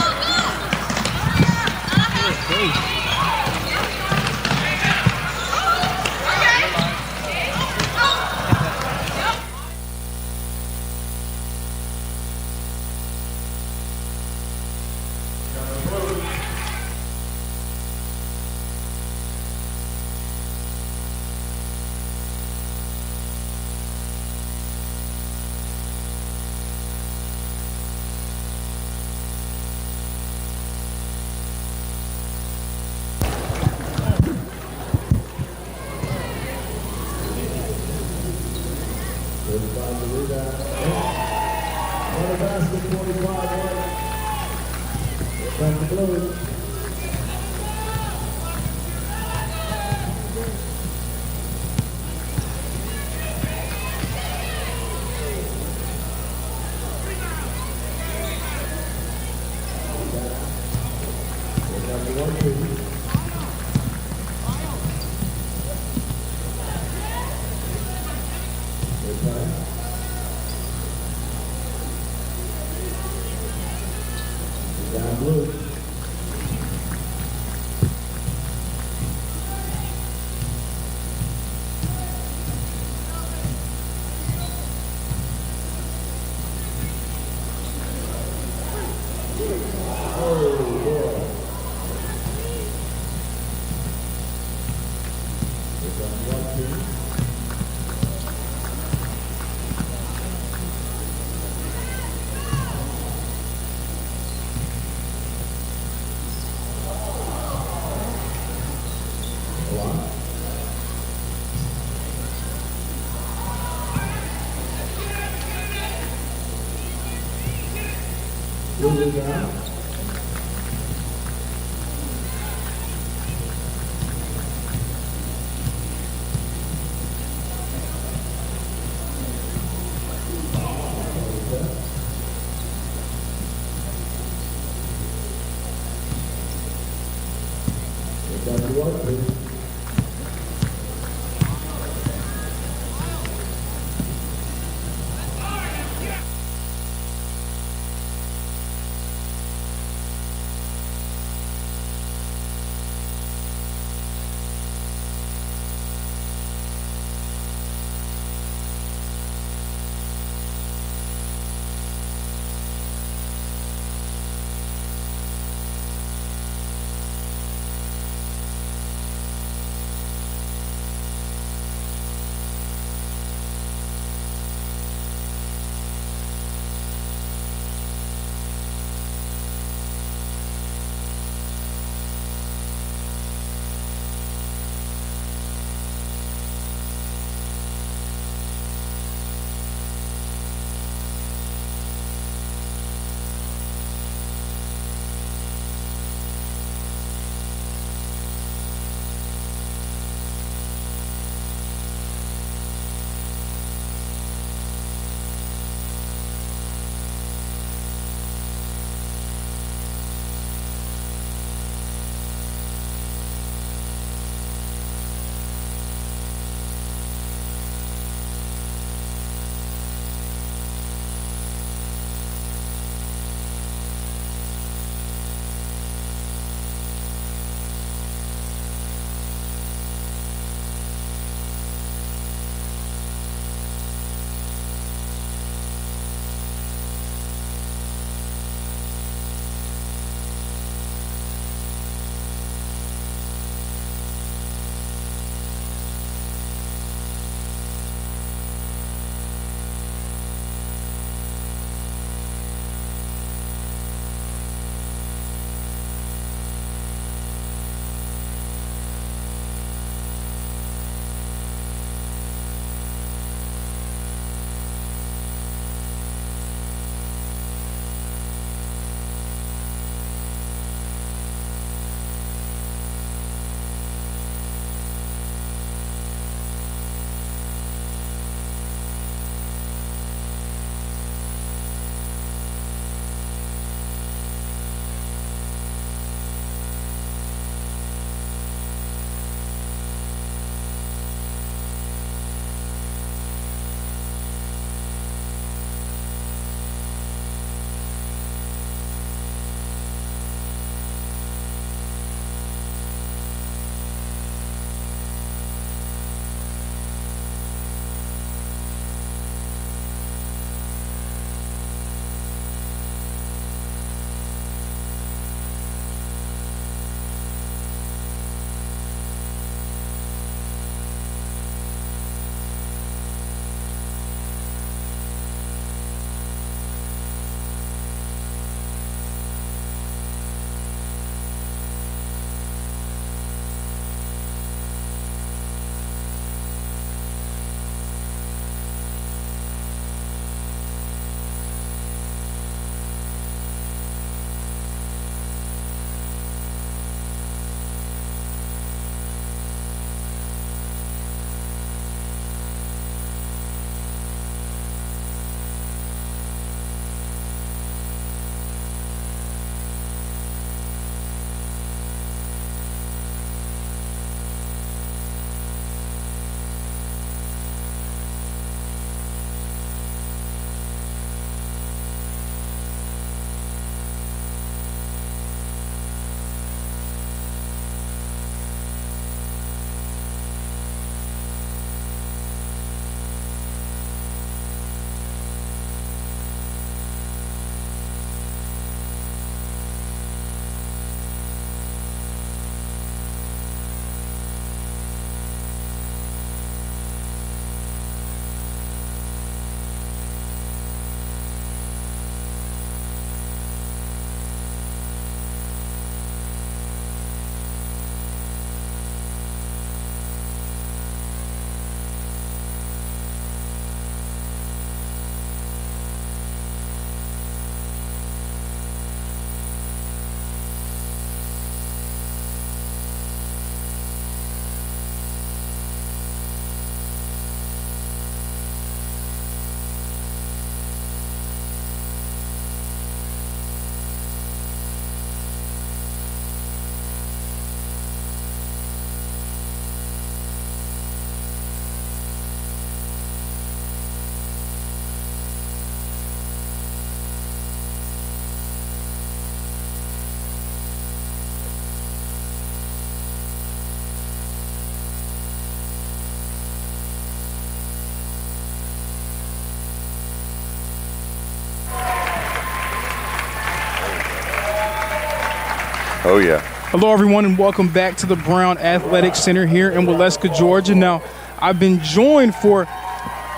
[SPEAKER 6] Oh, yeah.
[SPEAKER 1] Hello, everyone, and welcome back to the Brown Athletic Center here in Waleska, Georgia. Now, I've been joined for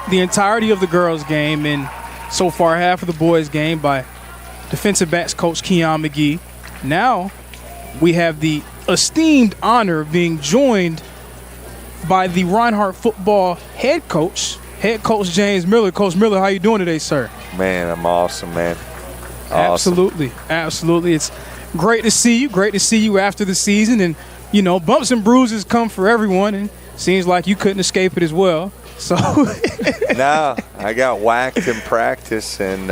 [SPEAKER 1] the entirety of the girls' game and so far half of the boys' game by defensive backs coach Keon McGee. Now, we have the esteemed honor of being joined by the Reinhardt football head coach James Miller. Coach Miller, how you doing today, sir?
[SPEAKER 6] Man, I'm awesome, man.
[SPEAKER 1] Awesome. Absolutely. It's great to see you after the season. And, you know, bumps and bruises come for everyone, and seems like you couldn't escape it as well. So
[SPEAKER 6] No, I got whacked in practice and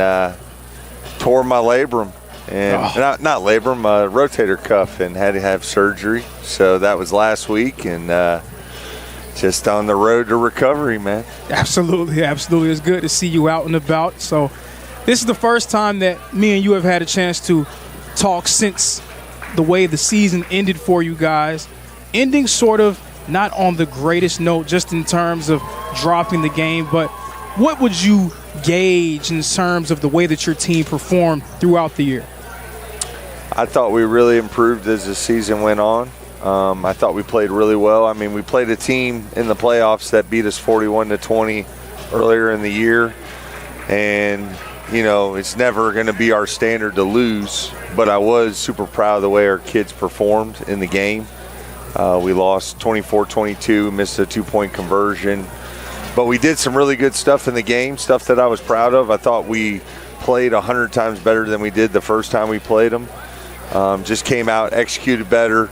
[SPEAKER 6] tore my labrum. And not labrum, rotator cuff, and had to have surgery. So that was last week, and just on the road to recovery, man.
[SPEAKER 1] Absolutely. It's good to see you out and about. So this is the first time that me and you have had a chance to talk since the way the season ended for you guys. Ending sort of not on the greatest note, just in terms of dropping the game, but what would you gauge in terms of the way that your team performed throughout the year?
[SPEAKER 6] I thought we really improved as the season went on. I thought we played really well. I mean, we played a team in the playoffs that beat us 41-20 earlier in the year. And, you know, it's never going to be our standard to lose. But I was super proud of the way our kids performed in the game. We lost 24-22, missed a 2-point conversion. But we did some really good stuff in the game, stuff that I was proud of. I thought we played 100 times better than we did the first time we played them. Just came out, executed better.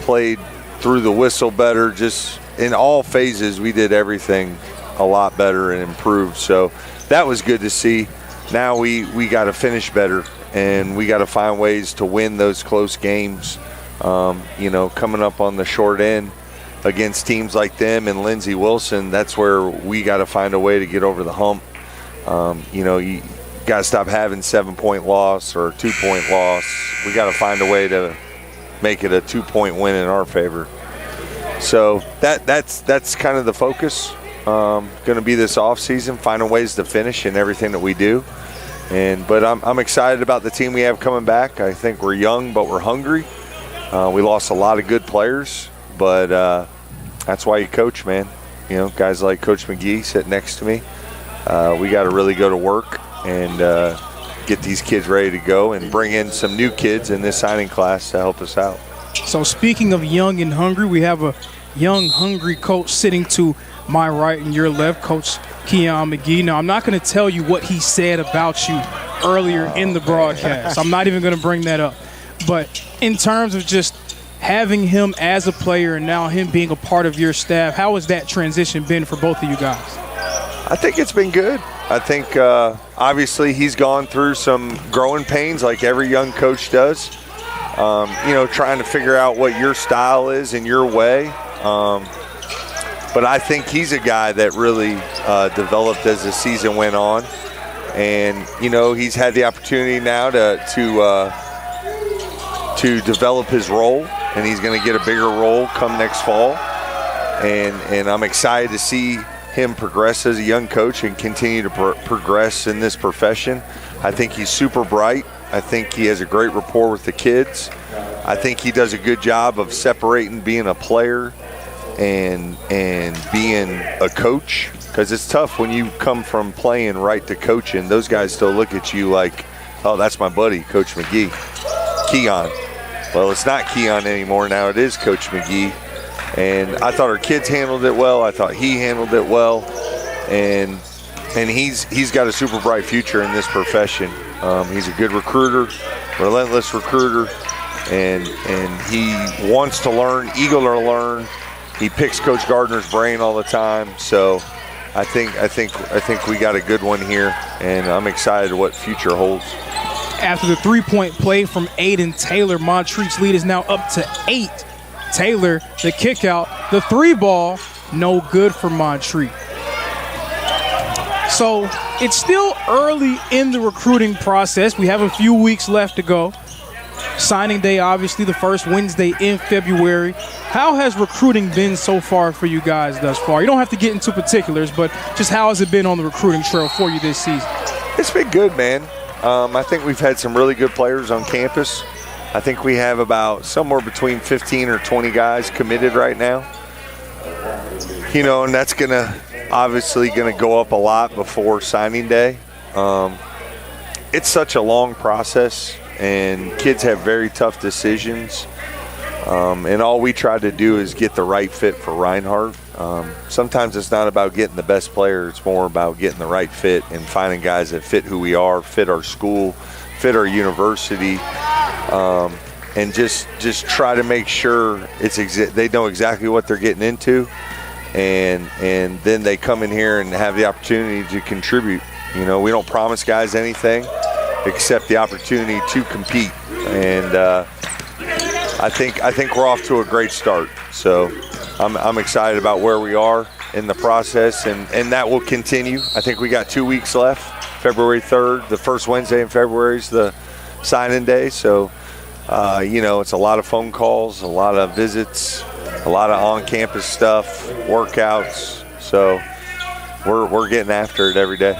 [SPEAKER 6] Played through the whistle better. Just in all phases, we did everything a lot better and improved. So that was good to see. Now we got to finish better, and we got to find ways to win those close games. You know, coming up on the short end against teams like them and Lindsey Wilson, that's where we got to find a way to get over the hump. You know, you got to stop having 7-point loss or 2-point loss. We got to find a way to make it a 2-point win in our favor. So that's kind of the focus. Going to be this off season, finding ways to finish in everything that we do. But I'm excited about the team we have coming back. I think we're young, but we're hungry. We lost a lot of good players, but that's why you coach, man. You know, guys like Coach McGee sitting next to me. We got to really go to work and get these kids ready to go and bring in some new kids in this signing class to help us out.
[SPEAKER 1] So speaking of young and hungry, we have a young, hungry coach sitting to my right and your left, Coach Keon McGee. Now, I'm not going to tell you what he said about you earlier in the broadcast. I'm not even going to bring that up. But in terms of just having him as a player and now him being a part of your staff, how has that transition been for both of you guys?
[SPEAKER 6] I think it's been good. I think obviously he's gone through some growing pains like every young coach does. You know, trying to figure out what your style is and your way. But I think he's a guy that really developed as the season went on. And, you know, he's had the opportunity now to develop his role, and he's going to get a bigger role come next fall. And I'm excited to see him progress as a young coach and continue to progress in this profession. I think he's super bright. I think he has a great rapport with the kids. I think he does a good job of separating being a player and being a coach, because it's tough when you come from playing right to coaching. Those guys still look at you like, oh, that's my buddy, Coach McGee. Keon. Well, it's not Keon anymore. Now it is Coach McGee. And I thought our kids handled it well. I thought he handled it well. And he's got a super bright future in this profession. He's a good recruiter, relentless recruiter, and he wants to learn, eager to learn. He picks Coach Gardner's brain all the time. So I think we got a good one here, and I'm excited what future holds.
[SPEAKER 1] After the three-point play from Aiden Taylor, Montreat's lead is now up to 8. Taylor, the kick out, the 3-ball, no good for Montreat. So it's still early in the recruiting process. We have a few weeks left to go. Signing day, obviously, the first Wednesday in February. How has recruiting been so far for you guys thus far? You don't have to get into particulars, but just how has it been on the recruiting trail for you this season?
[SPEAKER 6] It's been good, man. I think we've had some really good players on campus. I think we have about somewhere between 15 or 20 guys committed right now. And that's obviously going to go up a lot before signing day. It's such a long process, and kids have very tough decisions. And all we try to do is get the right fit for Reinhardt. Sometimes it's not about getting the best player. It's more about getting the right fit and finding guys that fit who we are, fit our school, fit our university, and just try to make sure they know exactly what they're getting into, and then they come in here and have the opportunity to contribute. We don't promise guys anything except the opportunity to compete, and I think we're off to a great start. So I'm excited about where we are in the process, and that will continue. I think we got 2 weeks left. February 3rd, the first Wednesday in February is the signing day. So, it's a lot of phone calls, a lot of visits, a lot of on-campus stuff, workouts. So we're getting after it every day.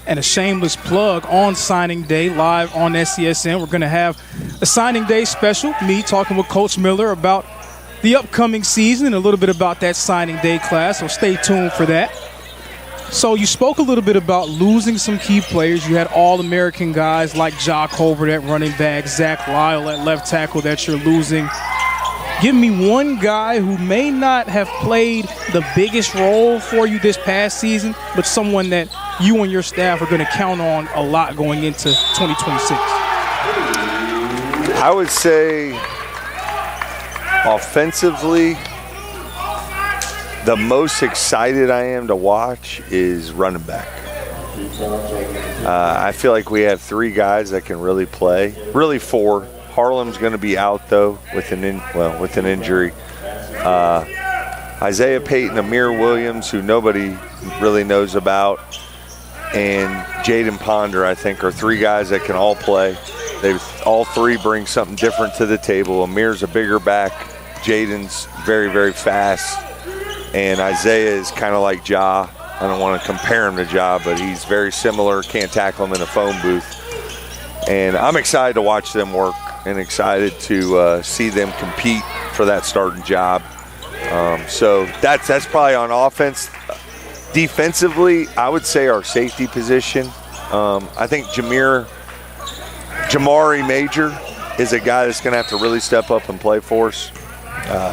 [SPEAKER 1] And a shameless plug, on signing day live on SCSN, we're going to have a signing day special, me talking with Coach Miller about the upcoming season and a little bit about that signing day class, so stay tuned for that. So you spoke a little bit about losing some key players. You had All-American guys like Jock Hobart at running back, Zach Lyle at left tackle that you're losing. Give me one guy who may not have played the biggest role for you this past season, but someone that you and your staff are going to count on a lot going into 2026.
[SPEAKER 6] I would say offensively, the most excited I am to watch is running back. I feel like we have 3 guys that can really play. Really 4. Harlem's going to be out though with an injury. Isaiah Payton, Amir Williams, who nobody really knows about, and Jaden Ponder, I think, are 3 guys that can all play. All 3 bring something different to the table. Amir's a bigger back. Jaden's very, very fast. And Isaiah is kind of like Ja. I don't want to compare him to Ja, but he's very similar. Can't tackle him in a phone booth. And I'm excited to watch them work and excited to see them compete for that starting job. So that's probably on offense. Defensively, I would say our safety position. I think Jamari Major is a guy that's going to have to really step up and play for us.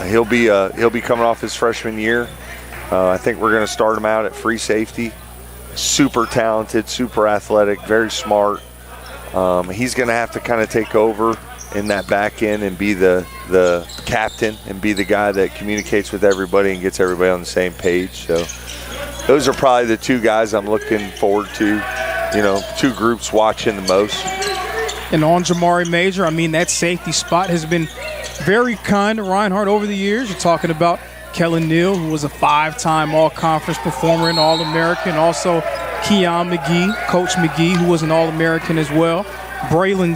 [SPEAKER 6] He'll be coming off his freshman year. I think we're going to start him out at free safety. Super talented, super athletic, very smart. He's going to have to kind of take over in that back end and be the captain and be the guy that communicates with everybody and gets everybody on the same page. So those are probably the 2 guys I'm looking forward to, 2 groups watching the most.
[SPEAKER 1] And on Jamari Major, that safety spot has been very kind to Reinhardt over the years. You're talking about Kellen Neal, who was a 5-time All-Conference performer and All-American. Also, Keon McGee, Coach McGee, who was an All-American as well. Braylon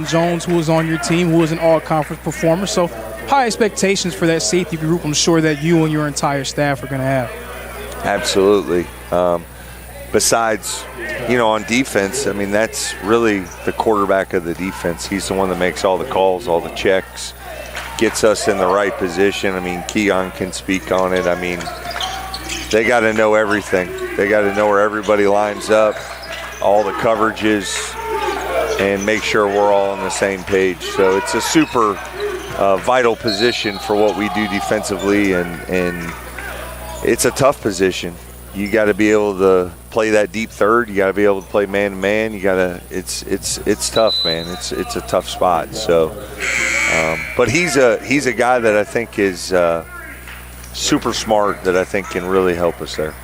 [SPEAKER 1] Jones, who was on your team, who was an All-Conference performer. So high expectations for that safety group. I'm sure that you and your entire staff are going to have.
[SPEAKER 6] Absolutely. Besides, on defense, that's really the quarterback of the defense. He's the one that makes all the calls, all the checks, gets us in the right position. Keon can speak on it. They got to know everything. They got to know where everybody lines up, all the coverages, and make sure we're all on the same page. So it's a super vital position for what we do defensively, and it's a tough position. You got to be able to play that deep third. You got to be able to play man to man. It's tough, man. It's a tough spot. So, but he's a guy that I think is super smart, that I think can really help us there.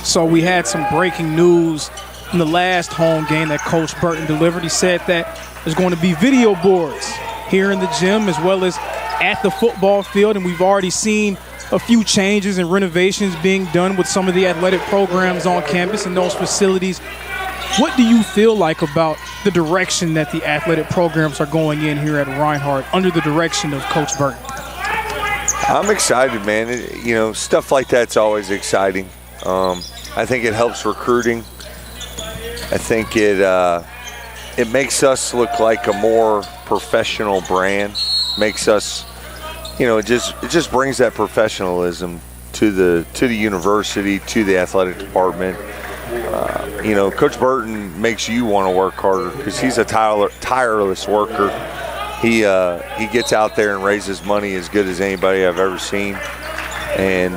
[SPEAKER 1] So we had some breaking news in the last home game that Coach Burton delivered. He said that there's going to be video boards here in the gym as well as at the football field, and we've already seen a few changes and renovations being done with some of the athletic programs on campus and those facilities. What do you feel like about the direction that the athletic programs are going in here at Reinhardt under the direction of Coach Burton?
[SPEAKER 6] I'm excited, man. Stuff like that's always exciting. I think it helps recruiting. I think it it makes us look like a more professional brand. Makes us, it just brings that professionalism to the university, to the athletic department. Coach Burton makes you want to work harder because he's a tireless worker. He gets out there and raises money as good as anybody I've ever seen, and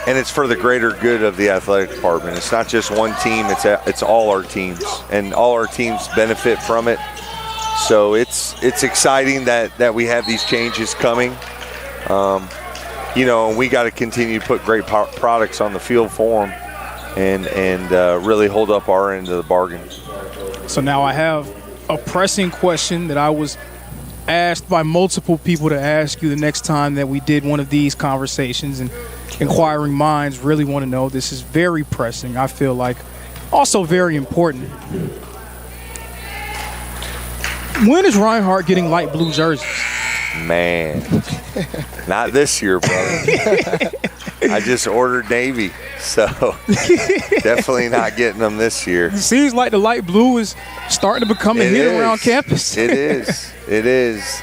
[SPEAKER 6] it's for the greater good of the athletic department. It's not just one team; it's all our teams, and all our teams benefit from it. So it's exciting that we have these changes coming. And we got to continue to put great products on the field for them, and really hold up our end of the bargain.
[SPEAKER 1] So now I have a pressing question that I was asked by multiple people to ask you the next time that we did one of these conversations, and inquiring minds really want to know. This is very pressing, I feel like, also very important. When is Reinhardt getting light blue jerseys?
[SPEAKER 6] Man, not this year, brother. I just ordered Navy, so definitely not getting them this year.
[SPEAKER 1] It seems like the light blue is starting to become a hit around campus.
[SPEAKER 6] It is.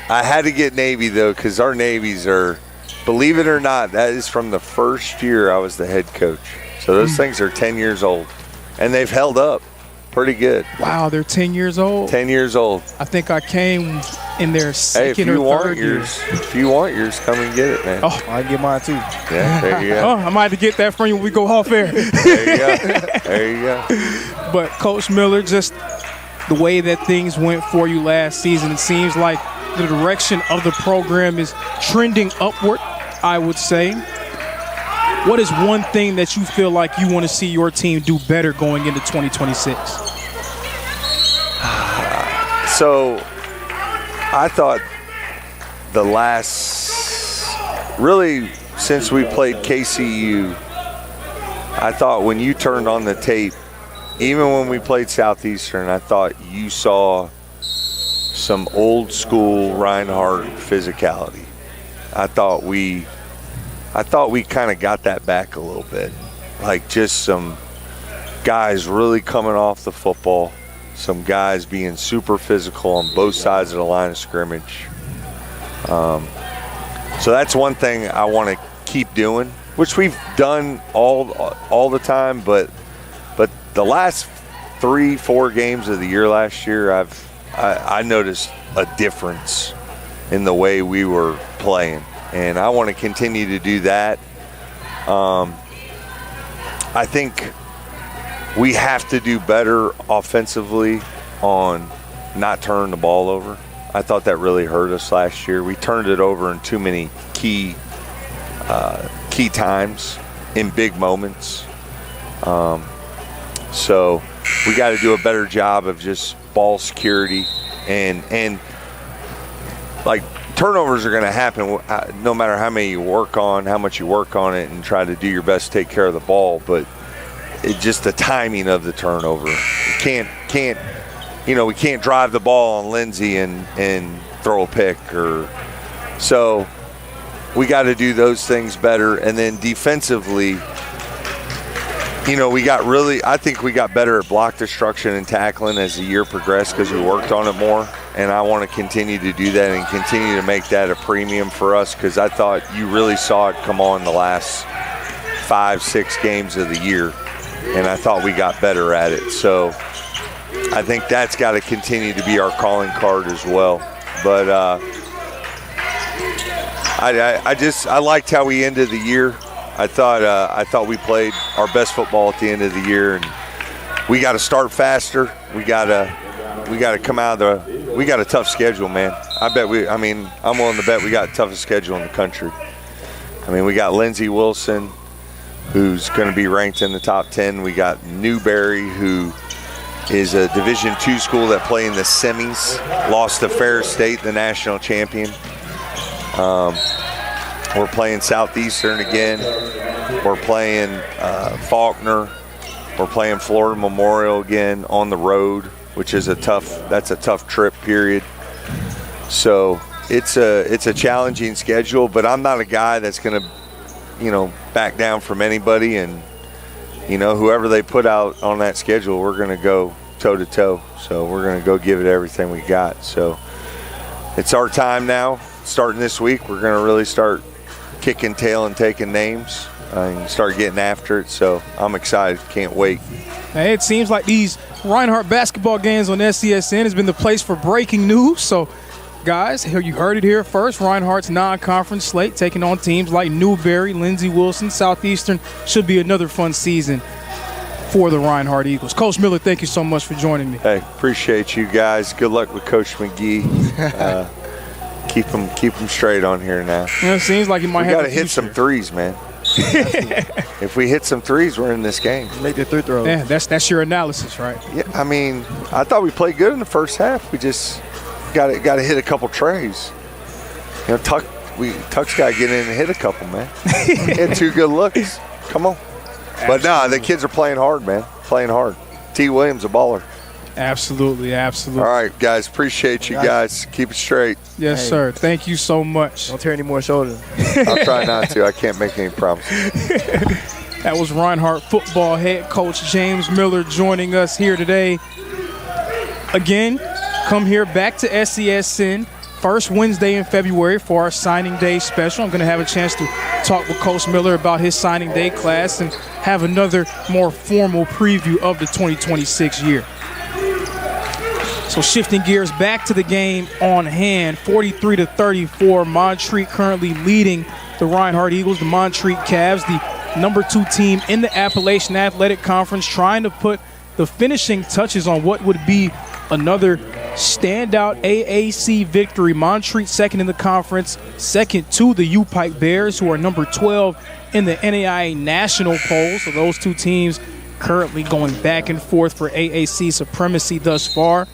[SPEAKER 6] I had to get Navy, though, because our Navies are, believe it or not, that is from the first year I was the head coach. So those things are 10 years old, and they've held up pretty good.
[SPEAKER 1] Wow, they're 10 years old?
[SPEAKER 6] 10 years old.
[SPEAKER 1] I think I came in their second or third year.
[SPEAKER 6] If you want yours, come and get it, man.
[SPEAKER 1] Oh,
[SPEAKER 2] I get mine too.
[SPEAKER 6] Yeah, there you go.
[SPEAKER 1] I might have to get that from you when we go off air.
[SPEAKER 6] There you go.
[SPEAKER 1] But Coach Miller, just the way that things went for you last season, it seems like the direction of the program is trending upward, I would say. What is one thing that you feel like you want to see your team do better going into 2026?
[SPEAKER 6] So I thought really since we played KCU, I thought when you turned on the tape, even when we played Southeastern, I thought you saw some old school Reinhardt physicality. I thought we kind of got that back a little bit. Like just some guys really coming off the football, some guys being super physical on both sides of the line of scrimmage. So that's one thing I want to keep doing, which we've done all the time, but the last 3-4 games of the year last year, I noticed a difference in the way we were playing, and I want to continue to do that. I think we have to do better offensively on not turning the ball over. I thought that really hurt us last year. We turned it over in too many key times in big moments. So we got to do a better job of just ball security, and like turnovers are going to happen no matter how many you work on, how much you work on it, and try to do your best to take care of the ball. But it's just the timing of the turnover. We can't drive the ball on Lindsey and throw a pick, so we got to do those things better. And then defensively, I think we got better at block destruction and tackling as the year progressed because we worked on it more. And I want to continue to do that and continue to make that a premium for us, because I thought you really saw it come on the last 5-6 games of the year, and I thought we got better at it. So I think that's got to continue to be our calling card as well. But I liked how we ended the year. I thought we played our best football at the end of the year, and we got to start faster. We got to come out of we got a tough schedule, man. I'm willing to bet we got the toughest schedule in the country. I mean, we got Lindsey Wilson, who's going to be ranked in the top 10. We got Newberry, who is a Division II school that play in the semis, lost to Ferris State, the national champion. We're playing Southeastern again. We're playing Faulkner. We're playing Florida Memorial again on the road, which is a tough trip period. So it's a challenging schedule, but I'm not a guy that's going to, back down from anybody. And, whoever they put out on that schedule, we're going to go toe-to-toe. So we're going to go give it everything we got. So it's our time now. Starting this week, we're going to really start kicking tail and taking names and start getting after it. So I'm excited. Can't wait.
[SPEAKER 1] Hey, it seems like these Reinhardt basketball games on SCSN has been the place for breaking news. So, guys, here you heard it here first. Reinhardt's non-conference slate taking on teams like Newberry, Lindsey Wilson, Southeastern. Should be another fun season for the Reinhardt Eagles. Coach Miller, thank you so much for joining me.
[SPEAKER 6] Hey, appreciate you guys. Good luck with Coach McGee. Keep them straight on here now.
[SPEAKER 1] Yeah, it seems like he might
[SPEAKER 6] we
[SPEAKER 1] have
[SPEAKER 6] got to hit some threes, man. If we hit some threes, we're in this game.
[SPEAKER 2] Make the three throws.
[SPEAKER 1] Yeah, that's your analysis, right?
[SPEAKER 6] Yeah, I mean, I thought we played good in the first half. We just got to hit a couple trays. You know, Tuck's got to get in and hit a couple, man. He had 2 good looks. Come on. But nah, the kids are playing hard, man. Playing hard. T. Williams, a baller.
[SPEAKER 1] Absolutely.
[SPEAKER 6] All right, guys. Appreciate you guys. Keep it straight.
[SPEAKER 1] Yes, sir. Thank you so much.
[SPEAKER 2] Don't tear any more shoulders.
[SPEAKER 6] I'll try not to. I can't make any promises.
[SPEAKER 1] That was Reinhardt football head coach James Miller joining us here today. Again, come here back to SCSN first Wednesday in February for our signing day special. I'm going to have a chance to talk with Coach Miller about his signing day class and have another more formal preview of the 2026 year. So shifting gears back to the game on hand, 43-34, Montreat currently leading the Reinhardt Eagles, the Montreat Cavs, the number 2 team in the Appalachian Athletic Conference, trying to put the finishing touches on what would be another standout AAC victory. Montreat second in the conference, second to the U-Pike Bears, who are number 12 in the NAIA national poll. So those 2 teams currently going back and forth for AAC supremacy thus far.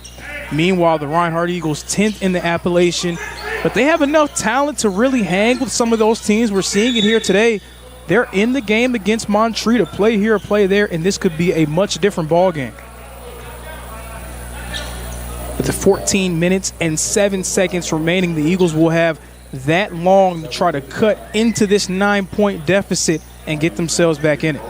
[SPEAKER 1] Meanwhile, the Reinhardt Eagles 10th in the Appalachian, but they have enough talent to really hang with some of those teams. We're seeing it here today. They're in the game against Montreat, a play here, a play there, and this could be a much different ball game. With the 14 minutes and 7 seconds remaining, the Eagles will have that long to try to cut into this 9-point deficit and get themselves back in it.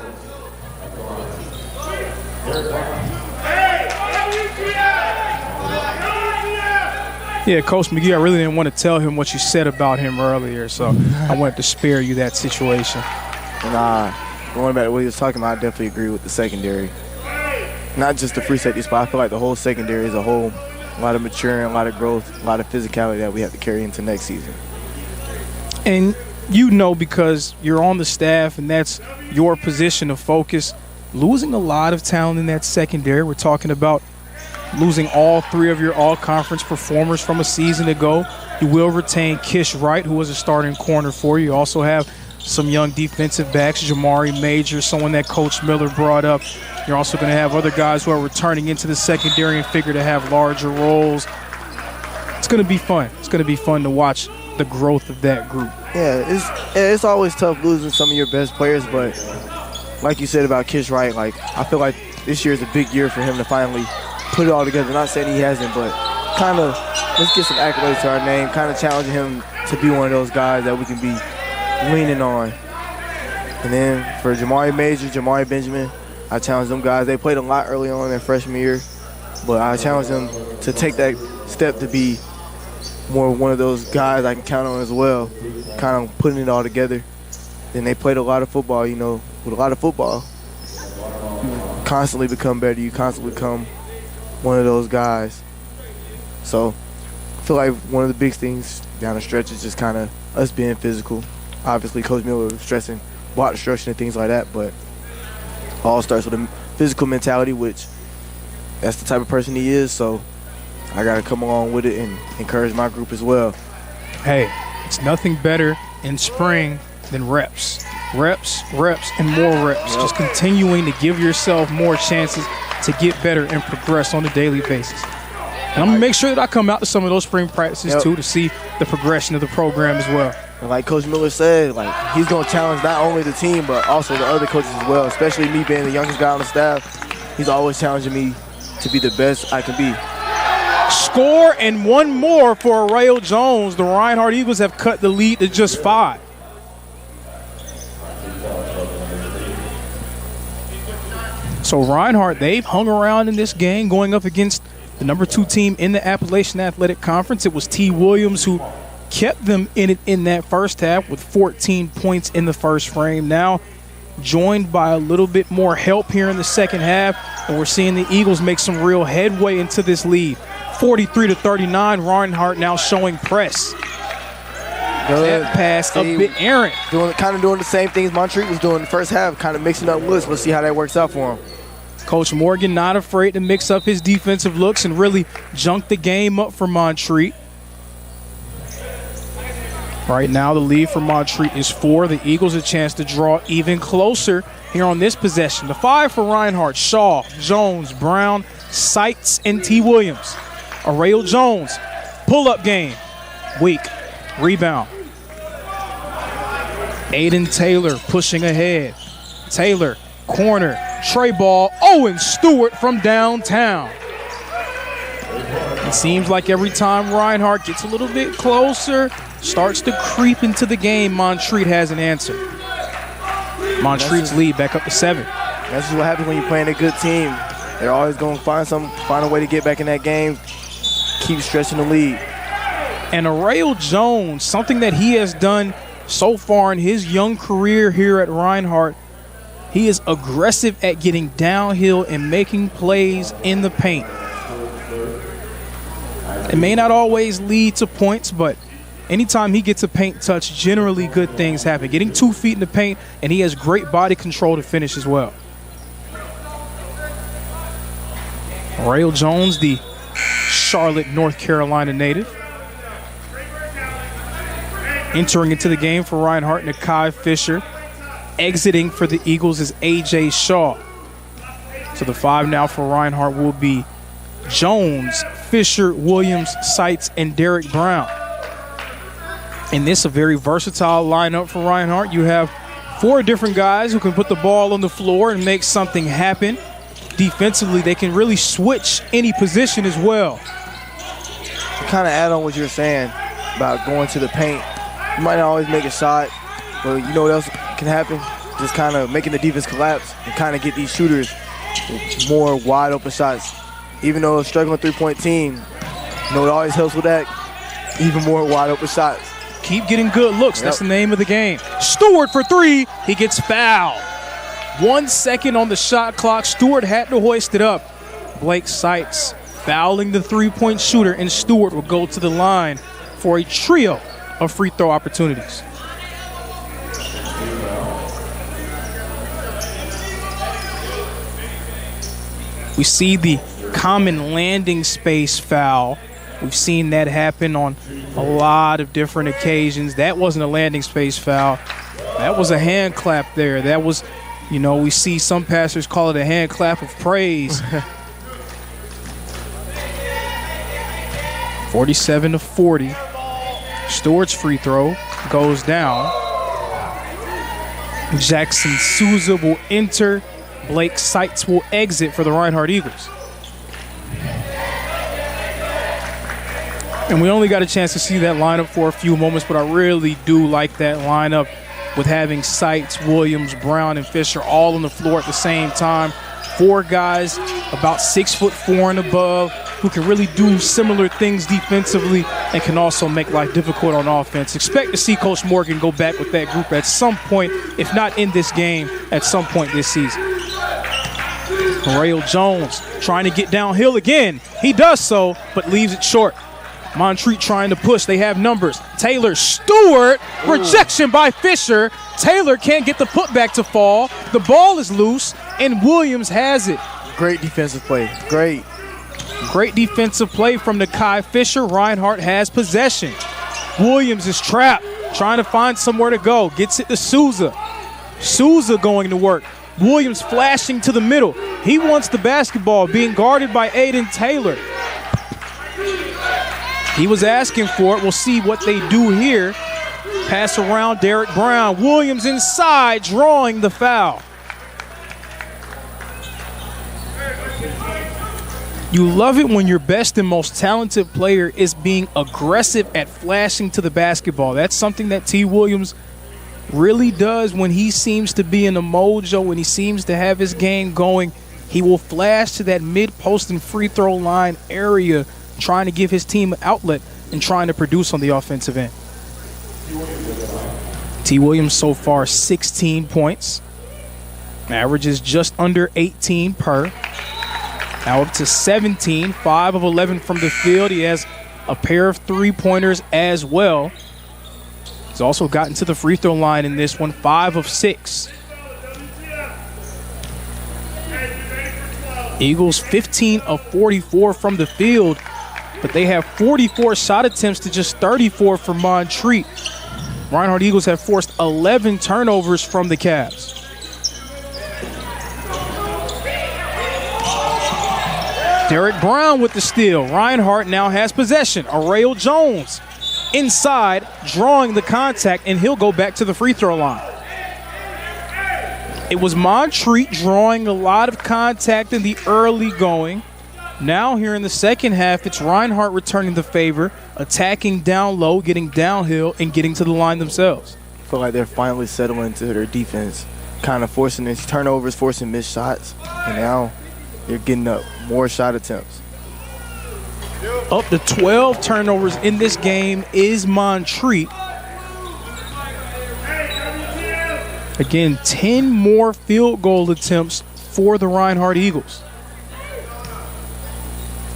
[SPEAKER 1] Yeah, Coach McGee, I really didn't want to tell him what you said about him earlier, so I wanted to spare you that situation.
[SPEAKER 2] Nah, going back to what he was talking about, I definitely agree with the secondary. Not just the free safety spot. I feel like the whole secondary as a whole, a lot of maturing, a lot of growth, a lot of physicality that we have to carry into next season.
[SPEAKER 1] And you know, because you're on the staff and that's your position of focus, losing a lot of talent in that secondary. We're talking about losing all 3 of your all-conference performers from a season ago. You will retain Kish Wright, who was a starting corner for you. You also have some young defensive backs, Jamari Major, someone that Coach Miller brought up. You're also going to have other guys who are returning into the secondary and figure to have larger roles. It's going to be fun. It's going to be fun to watch the growth of that group.
[SPEAKER 2] Yeah, it's always tough losing some of your best players, but like you said about Kish Wright, like I feel like this year is a big year for him to finally put it all together. Not saying he hasn't, but kind of let's get some accolades to our name, kind of challenging him to be one of those guys that we can be leaning on. And then for Jamari Major, Jamari Benjamin, I challenge them guys. They played a lot early on in their freshman year, but I challenge them to take that step to be more one of those guys I can count on as well, kind of putting it all together. And they played a lot of football, you know. With a lot of football, you constantly become better. You constantly become one of those guys. So I feel like one of the big things down the stretch is just kind of us being physical. Obviously, Coach Miller was stressing block destruction and things like that, but all starts with a physical mentality, which that's the type of person he is. So I got to come along with it and encourage my group as well.
[SPEAKER 1] Hey, it's nothing better in spring than reps. Reps, and more reps. Just continuing to give yourself more chances to get better and progress on a daily basis. And I'm going to make sure that I come out to some of those spring practices, too, to see the progression of the program as well.
[SPEAKER 2] And like Coach Miller said, like he's going to challenge not only the team, but also the other coaches as well, especially me being the youngest guy on the staff. He's always challenging me to be the best I can be.
[SPEAKER 1] Score and one more for Rayo Jones. The Reinhardt Eagles have cut the lead to just 5. So Reinhardt, they've hung around in this game going up against the number 2 team in the Appalachian Athletic Conference. It was T. Williams who kept them in it in that first half with 14 points in the first frame. Now joined by a little bit more help here in the second half, and we're seeing the Eagles make some real headway into this lead. 43-39, Reinhardt now showing press.
[SPEAKER 2] Good.
[SPEAKER 1] That pass a bit errant.
[SPEAKER 2] Kind of doing the same things Montreat was doing in the first half, kind of mixing up looks. We'll see how that works out for him.
[SPEAKER 1] Coach Morgan not afraid to mix up his defensive looks and really junk the game up for Montreat. Right now, the lead for Montreat is 4. The Eagles a chance to draw even closer here on this possession. The 5 for Reinhardt, Shaw, Jones, Brown, Seitz, and T. Williams. Arrail Jones, pull-up game, weak, rebound. Aiden Taylor pushing ahead. Taylor, corner, tray ball, Owen Stewart from downtown. It seems like every time Reinhardt gets a little bit closer, starts to creep into the game, Montreat has an answer. Montreat's lead back up to 7.
[SPEAKER 2] That's just what happens when you're playing a good team. They're always going to find a way to get back in that game, keep stretching the lead.
[SPEAKER 1] And Arrail Jones, something that he has done so far in his young career here at Reinhardt, he is aggressive at getting downhill and making plays in the paint. It may not always lead to points, but anytime he gets a paint touch, generally good things happen. Getting 2 feet in the paint, and he has great body control to finish as well. Arrail Jones, the Charlotte, North Carolina native. Entering into the game for Reinhardt, Nakai Fisher. Exiting for the Eagles is A.J. Shaw. So the 5 now for Reinhardt will be Jones, Fisher, Williams, Seitz, and Derek Brown. And this is a very versatile lineup for Reinhardt. You have 4 different guys who can put the ball on the floor and make something happen. Defensively, they can really switch any position as well.
[SPEAKER 2] To kind of add on what you're saying about going to the paint, you might not always make a shot, but you know what else can happen? Just kind of making the defense collapse and kind of get these shooters more wide open shots. Even though a struggling 3-point team, you know what always helps with that? Even more wide open shots.
[SPEAKER 1] Keep getting good looks. Yep. That's the name of the game. Stewart for 3. He gets fouled. 1 second on the shot clock. Stewart had to hoist it up. Blake Seitz fouling the 3-point shooter, and Stewart will go to the line for a trio of free throw opportunities. We see the common landing space foul. We've seen that happen on a lot of different occasions. That wasn't a landing space foul. That was a hand clap there. That was, you know, we see some pastors call it a hand clap of praise. 47-40. Stewart's free throw goes down. Jackson Souza will enter. Blake Seitz will exit for the Reinhardt Eagles. And we only got a chance to see that lineup for a few moments, but I really do like that lineup with having Seitz, Williams, Brown, and Fisher all on the floor at the same time. 4 guys about 6'4" and above who can really do similar things defensively and can also make life difficult on offense. Expect to see Coach Morgan go back with that group at some point, if not in this game, at some point this season. Arrail Jones trying to get downhill again. He does so, but leaves it short. Montreat trying to push. They have numbers. Taylor, Stewart, rejection by Fisher. Taylor can't get the putback to fall. The ball is loose, and Williams has it.
[SPEAKER 2] Great defensive play. Great
[SPEAKER 1] defensive play from Nakai Fisher. Reinhardt has possession. Williams is trapped, trying to find somewhere to go. Gets it to Souza. Souza going to work. Williams flashing to the middle. He wants the basketball, being guarded by Aiden Taylor. He was asking for it. We'll see what they do here. Pass around Derek Brown. Williams inside, drawing the foul. You love it when your best and most talented player is being aggressive at flashing to the basketball. That's something that T. Williams really does when he seems to be in a mojo, when he seems to have his game going. He will flash to that mid-post and free throw line area, trying to give his team an outlet and trying to produce on the offensive end. T. Williams so far 16 points. Averages just under 18 per. Now up to 17, 5 of 11 from the field. He has a pair of three-pointers as well. He's also gotten to the free throw line in this one, 5 of 6. Eagles 15 of 44 from the field, but they have 44 shot attempts to just 34 for Montreat. Reinhardt Eagles have forced 11 turnovers from the Cavs. Derek Brown with the steal. Reinhardt now has possession. Arrael Jones inside, drawing the contact, and he'll go back to the free throw line. It was Montreat drawing a lot of contact in the early going. Now here in the second half, it's Reinhardt returning the favor, attacking down low, getting downhill, and getting to the line themselves.
[SPEAKER 2] I feel like they're finally settling into their defense, kind of forcing these turnovers, forcing missed shots, and now they're getting up more shot attempts.
[SPEAKER 1] Up to 12 turnovers in this game is Montreat. Again, 10 more field goal attempts for the Reinhardt Eagles.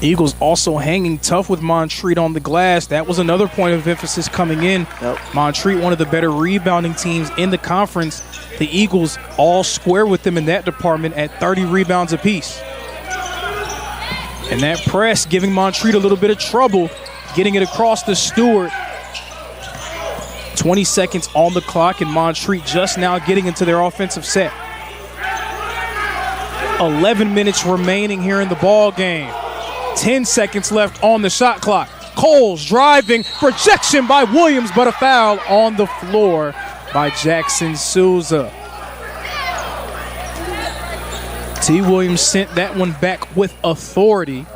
[SPEAKER 1] Eagles also hanging tough with Montreat on the glass. That was another point of emphasis coming in.
[SPEAKER 2] Yep.
[SPEAKER 1] Montreat, one of the better rebounding teams in the conference. The Eagles all square with them in that department at 30 rebounds apiece. And that press giving Montreat a little bit of trouble getting it across to Stewart. 20 seconds on the clock, and Montreat just now getting into their offensive set. 11 minutes remaining here in the ball game. 10 seconds left on the shot clock. Coles driving, projection by Williams, but a foul on the floor by Jackson Souza. T. Williams sent that one back with authority.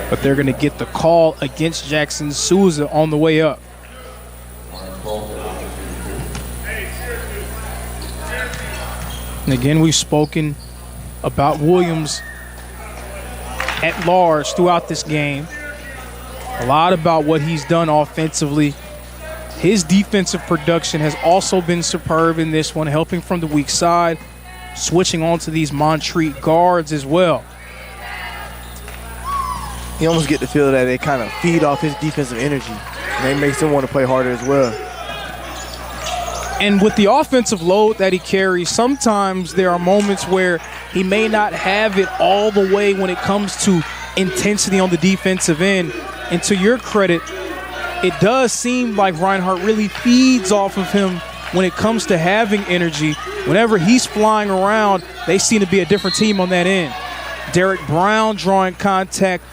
[SPEAKER 1] But they're going to get the call against Jackson Souza on the way up. And again, we've spoken about Williams at large throughout this game. A lot about what he's done offensively. His defensive production has also been superb in this one, helping from the weak side, switching onto these Montreat guards as well.
[SPEAKER 2] You almost get the feel that they kind of feed off his defensive energy, and it makes him want to play harder as well.
[SPEAKER 1] And with the offensive load that he carries, sometimes there are moments where he may not have it all the way when it comes to intensity on the defensive end. And to your credit, it does seem like Reinhardt really feeds off of him when it comes to having energy. Whenever he's flying around, they seem to be a different team on that end. Derek Brown drawing contact,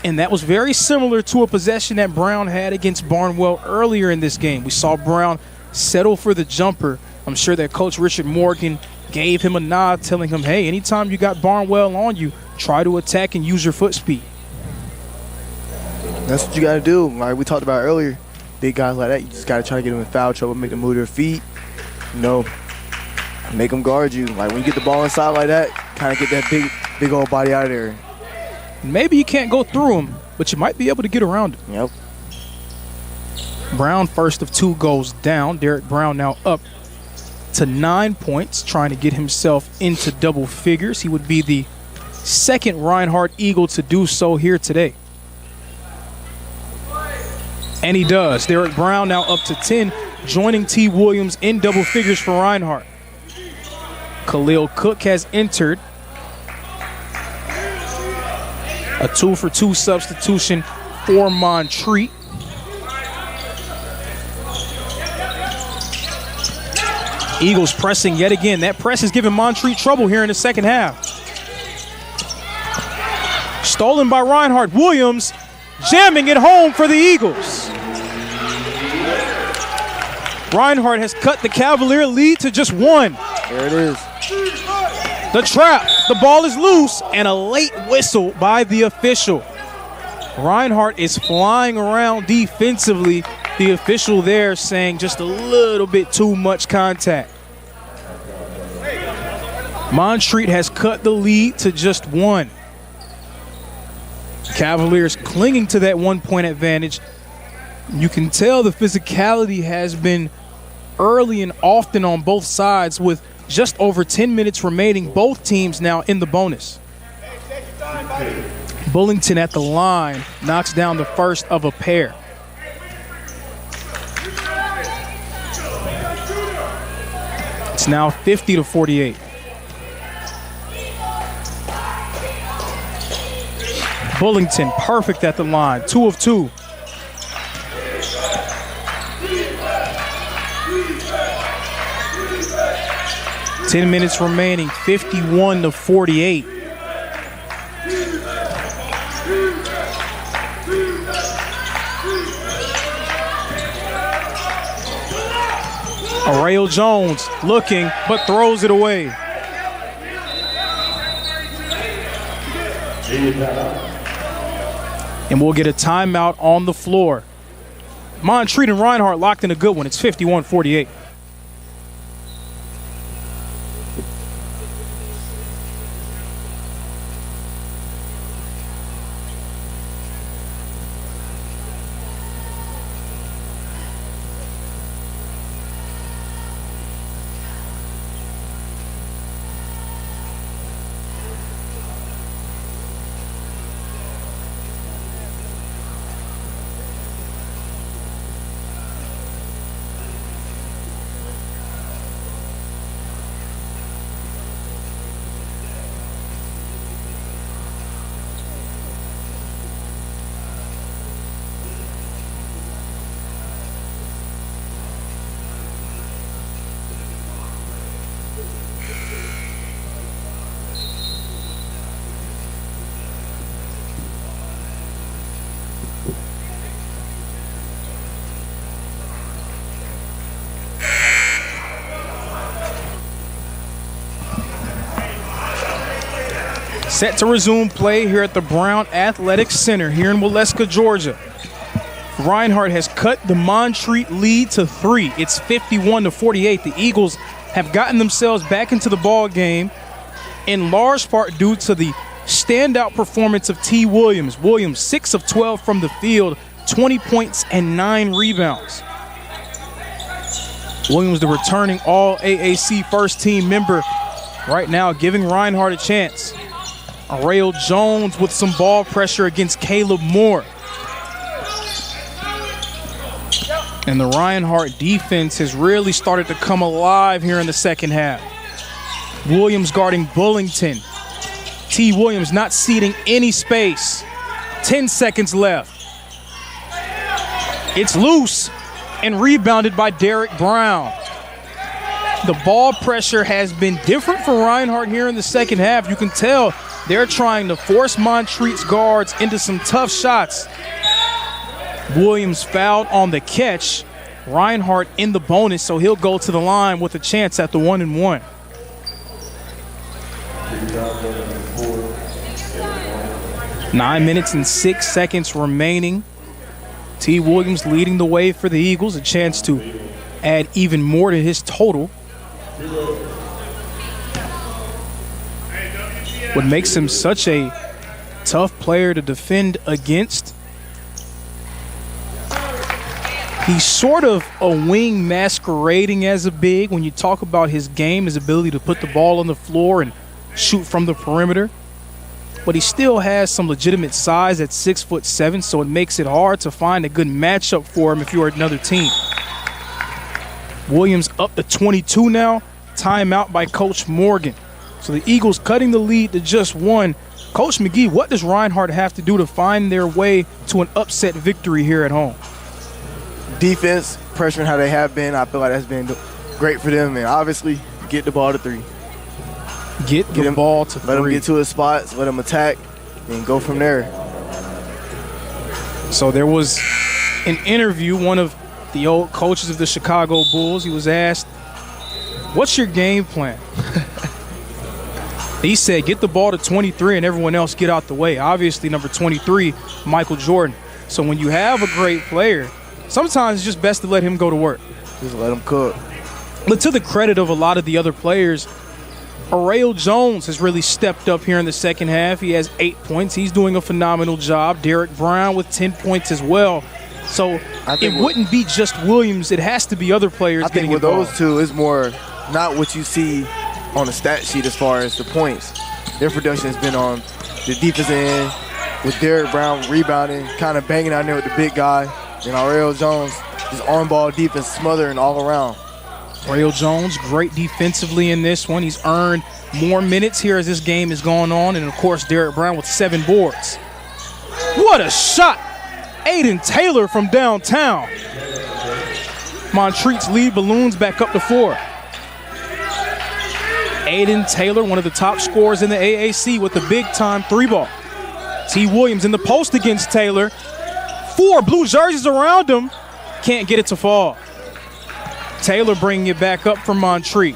[SPEAKER 1] and that was very similar to a possession that Brown had against Barnwell earlier in this game. We saw Brown settle for the jumper. I'm sure that Coach Richard Morgan gave him a nod, telling him, hey, anytime you got Barnwell on you, try to attack and use your foot speed.
[SPEAKER 2] That's what you got to do. Like we talked about earlier, big guys like that, you just got to try to get them in foul trouble, make them move their feet, make them guard you. Like when you get the ball inside like that, kind of get that big old body out of there.
[SPEAKER 1] Maybe you can't go through him, but you might be able to get around him.
[SPEAKER 2] Yep.
[SPEAKER 1] Brown, first of two, goes down. Derek Brown now up to 9 points, trying to get himself into double figures. He would be the second Reinhardt Eagle to do so here today. And he does. Derek Brown now up to 10, joining T. Williams in double figures for Reinhardt. Khalil Cook has entered. A 2-for-2 substitution for Montreat. Eagles pressing yet again. That press is giving Montreat trouble here in the second half. Stolen by Reinhardt. Williams jamming it home for the Eagles. Reinhardt has cut the Cavalier lead to just 1.
[SPEAKER 2] There it is.
[SPEAKER 1] The trap. The ball is loose, and a late whistle by the official. Reinhardt is flying around defensively. The official there saying just a little bit too much contact. Montreat has cut the lead to just 1. Cavaliers clinging to that 1-point advantage. You can tell the physicality has been early and often on both sides with just over 10 minutes remaining. Both teams now in the bonus. Bullington at the line knocks down the first of a pair. It's now 50-48. Bullington perfect at the line, 2 of 2. Ten minutes remaining, 51-48. Arrayo Jones looking, but throws it away. And we'll get a timeout on the floor. Montreat and Reinhardt locked in a good one. It's 51-48. Set to resume play here at the Brown Athletic Center here in Waleska, Georgia. Reinhardt has cut the Montreat lead to 3. It's 51-48. The Eagles have gotten themselves back into the ball game in large part due to the standout performance of T. Williams. Williams, 6 of 12 from the field, 20 points and 9 rebounds. Williams, the returning All-AAC first-team member, right now giving Reinhardt a chance. Arrayo Jones with some ball pressure against Caleb Moore. And the Reinhardt defense has really started to come alive here in the second half. Williams guarding Bullington. T. Williams not ceding any space. 10 seconds left. It's loose and rebounded by Derek Brown. The ball pressure has been different for Reinhardt here in the second half. You can tell they're trying to force Montreat's guards into some tough shots. Williams fouled on the catch. Reinhardt in the bonus, so he'll go to the line with a chance at the 1-and-1. Nine minutes and 6 seconds remaining. T. Williams leading the way for the Eagles, a chance to add even more to his total. What makes him such a tough player to defend against, he's sort of a wing masquerading as a big. When you talk about his game, his ability to put the ball on the floor and shoot from the perimeter, but he still has some legitimate size at 6'7", so it makes it hard to find a good matchup for him if you're another team. Williams up to 22 now, timeout by Coach Morgan. So the Eagles cutting the lead to just 1. Coach McGee, what does Reinhardt have to do to find their way to an upset victory here at home?
[SPEAKER 2] Defense, pressuring how they have been. I feel like that's been great for them. And obviously, get the ball to 3.
[SPEAKER 1] Get the ball to 3.
[SPEAKER 2] Let them get to his spots, let them attack, and go from there.
[SPEAKER 1] So there was an interview, one of the old coaches of the Chicago Bulls, he was asked, what's your game plan? He said, get the ball to 23 and everyone else get out the way. Obviously, number 23, Michael Jordan. So when you have a great player, sometimes it's just best to let him go to work.
[SPEAKER 2] Just let him cook.
[SPEAKER 1] But to the credit of a lot of the other players, Arreo Jones has really stepped up here in the second half. He has 8 points. He's doing a phenomenal job. Derek Brown with 10 points as well. So it wouldn't be just Williams. It has to be other players getting involved.
[SPEAKER 2] I think with those two, it's more not what you see on the stat sheet as far as the points. Their production has been on the defensive end with Derek Brown rebounding, kind of banging out there with the big guy. And Arreo Jones, just on-ball defense, smothering all around.
[SPEAKER 1] Arreo Jones, great defensively in this one. He's earned more minutes here as this game is going on. And, of course, Derek Brown with 7 boards. What a shot! Aiden Taylor from downtown. Montreat's lead balloons back up to 4. Aiden Taylor, one of the top scorers in the AAC with the big-time 3-ball. T. Williams in the post against Taylor. 4 blue jerseys around him. Can't get it to fall. Taylor bringing it back up for Montreat.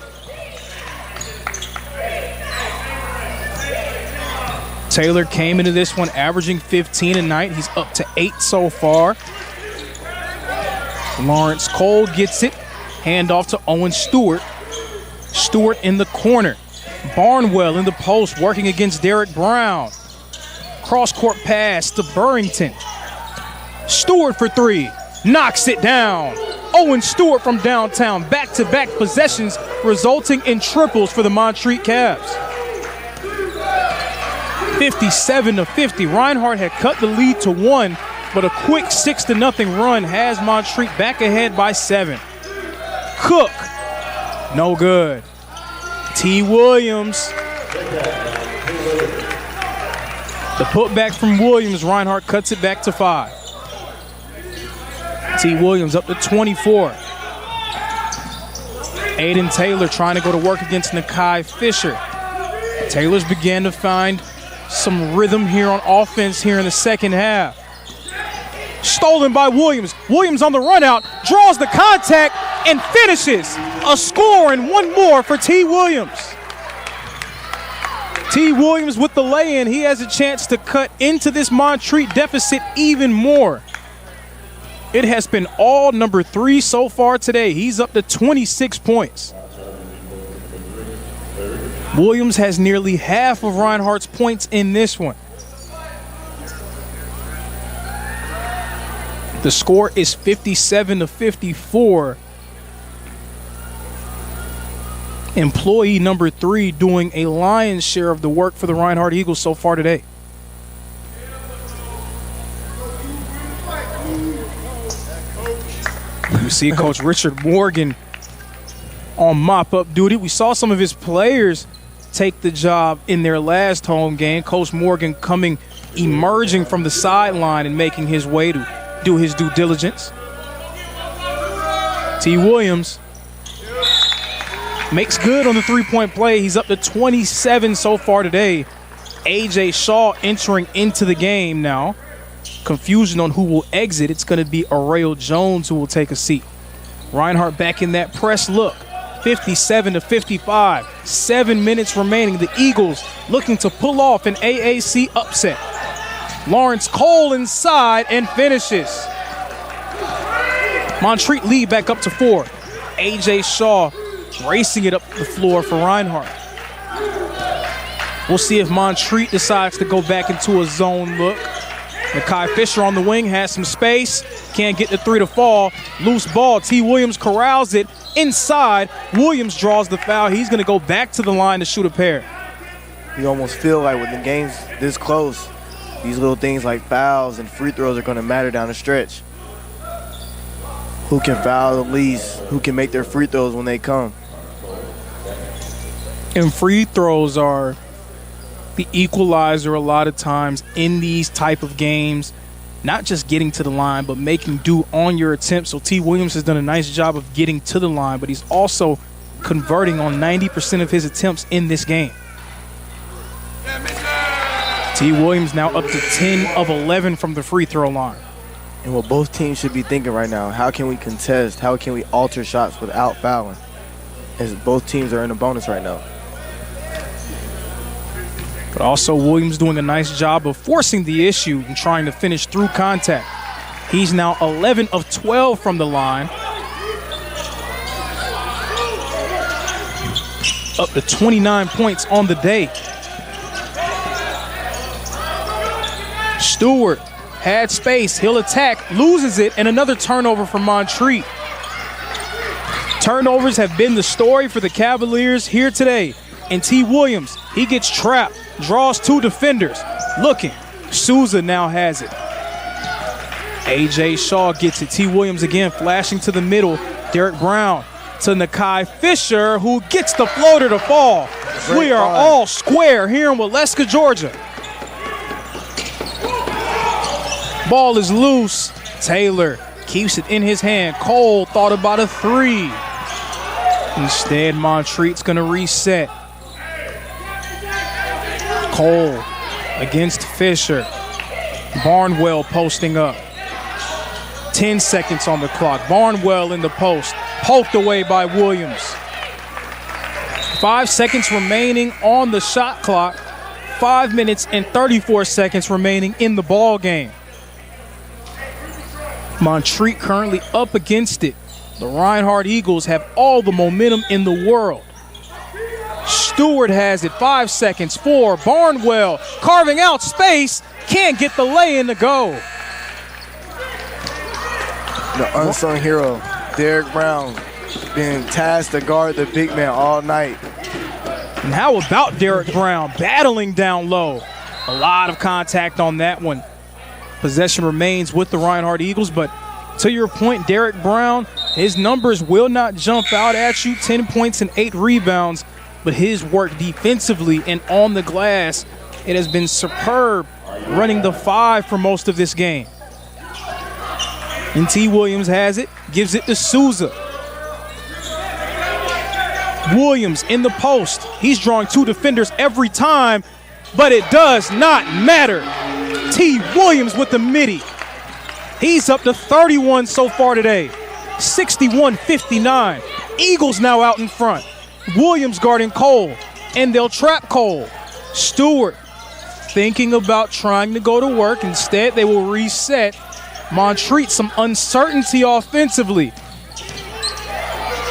[SPEAKER 1] Taylor came into this one averaging 15 a night. He's up to 8 so far. Lawrence Cole gets it. Handoff to Owen Stewart. Stewart in the corner. Barnwell in the post working against Derek Brown. Cross-court pass to Burrington. Stewart for 3. Knocks it down. Owen Stewart from downtown. Back-to-back possessions resulting in triples for the Montreat Cavs. 57-50. Reinhardt had cut the lead to 1, but a quick 6-0 run has Montreat back ahead by 7. Cook. No good. T. Williams. The putback from Williams. Reinhardt cuts it back to 5. T. Williams up to 24. Aiden Taylor trying to go to work against Nakai Fisher. Taylor's began to find some rhythm here on offense here in the second half. Stolen by Williams. Williams on the run out, draws the contact, and finishes. A score and 1 more for T. Williams. T. Williams with the lay-in. He has a chance to cut into this Montreat deficit even more. It has been all number 3 so far today. He's up to 26 points. Williams has nearly half of Reinhardt's points in this one. The score is 57-54. Employee number 3 doing a lion's share of the work for the Reinhardt Eagles so far today. You see Coach Richard Morgan on mop-up duty. We saw some of his players take the job in their last home game. Coach Morgan emerging from the sideline and making his way to do his due diligence. T. Williams makes good on the 3-point play. He's up to 27 so far today. A.J. Shaw entering into the game now. Confusion on who will exit. It's going to be Arreo Jones who will take a seat. Reinhardt back in that press look. 57-55. 7 minutes remaining. The Eagles looking to pull off an AAC upset. Lawrence Cole inside and finishes. Montreat lead back up to 4. A.J. Shaw racing it up the floor for Reinhardt. We'll see if Montreat decides to go back into a zone look. Nakai Fisher on the wing has some space. Can't get the 3 to fall. Loose ball. T. Williams corrals it inside. Williams draws the foul. He's going to go back to the line to shoot a pair.
[SPEAKER 2] You almost feel like with the games this close, these little things like fouls and free throws are going to matter down the stretch. Who can foul the least? Who can make their free throws when they come?
[SPEAKER 1] And free throws are the equalizer a lot of times in these type of games. Not just getting to the line, but making do on your attempts. So T. Williams has done a nice job of getting to the line, but he's also converting on 90% of his attempts in this game. T. Williams now up to 10 of 11 from the free throw line.
[SPEAKER 2] And what both teams should be thinking right now, how can we contest? How can we alter shots without fouling? As both teams are in a bonus right now.
[SPEAKER 1] But also Williams doing a nice job of forcing the issue and trying to finish through contact. He's now 11 of 12 from the line. up to 29 points on the day. Stewart had space. He'll attack, loses it, and another turnover for Montreat. Turnovers have been the story for the Cavaliers here today. And T. Williams, he gets trapped, draws two defenders. Looking, Souza now has it. A.J. Shaw gets it. T. Williams again flashing to the middle. Derek Brown to Nakai Fisher, who gets the floater to fall. We are all square here in Waleska, Georgia. Ball is loose. Taylor keeps it in his hand. Cole thought about a three. Instead, Montreat's going to reset. Cole against Fisher. Barnwell posting up. 10 seconds on the clock. Barnwell in the post. Poked away by Williams. 5 seconds remaining on the shot clock. 5 minutes and 34 seconds remaining in the ball game. Montreat currently up against it. The Reinhardt Eagles have all the momentum in the world. Stewart has it. 5 seconds. 4. Barnwell carving out space. Can't get the lay-in to go.
[SPEAKER 2] The unsung hero, Derek Brown, being tasked to guard the big man all night.
[SPEAKER 1] And how about Derek Brown battling down low? A lot of contact on that one. Possession remains with the Reinhardt Eagles, but to your point, Derek Brown, his numbers will not jump out at you. 10 points and 8 rebounds, but his work defensively and on the glass, it has been superb, running the 5 for most of this game. And T. Williams has it, gives it to Souza. Williams in the post. He's drawing 2 defenders every time, but it does not matter. T. Williams with the midi. He's up to 31 so far today. 61-59. Eagles now out in front. Williams guarding Cole, and they'll trap Cole. Stewart thinking about trying to go to work. Instead, they will reset. Montreat, some uncertainty offensively.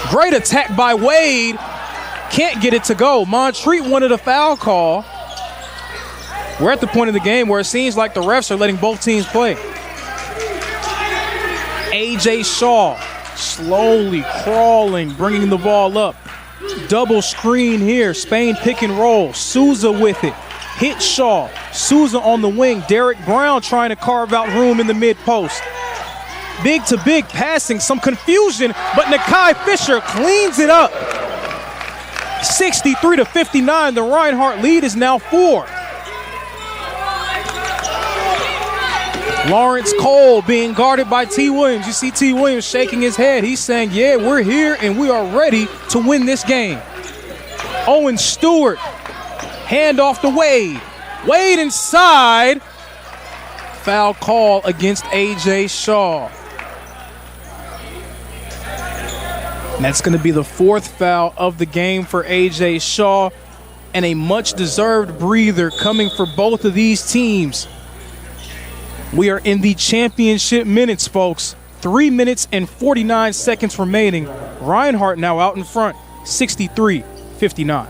[SPEAKER 1] Great attack by Wade. Can't get it to go. Montreat wanted a foul call. We're at the point of the game where it seems like the refs are letting both teams play. A.J. Shaw slowly crawling, bringing the ball up. Double screen here. Spain pick and roll. Souza with it. Hit Shaw. Souza on the wing. Derek Brown trying to carve out room in the mid-post. Big to big passing. Some confusion, but Nakai Fisher cleans it up. 63-59. The Reinhardt lead is now 4. Lawrence Cole being guarded by T. Williams. You see T. Williams shaking his head. He's saying, yeah, we're here and we are ready to win this game. Owen Stewart. Hand off to Wade. Wade inside. Foul call against A.J. Shaw. And that's going to be the 4th foul of the game for A.J. Shaw, and a much-deserved breather coming for both of these teams. We are in the championship minutes, folks. 3 minutes and 49 seconds remaining. Reinhardt now out in front, 63-59.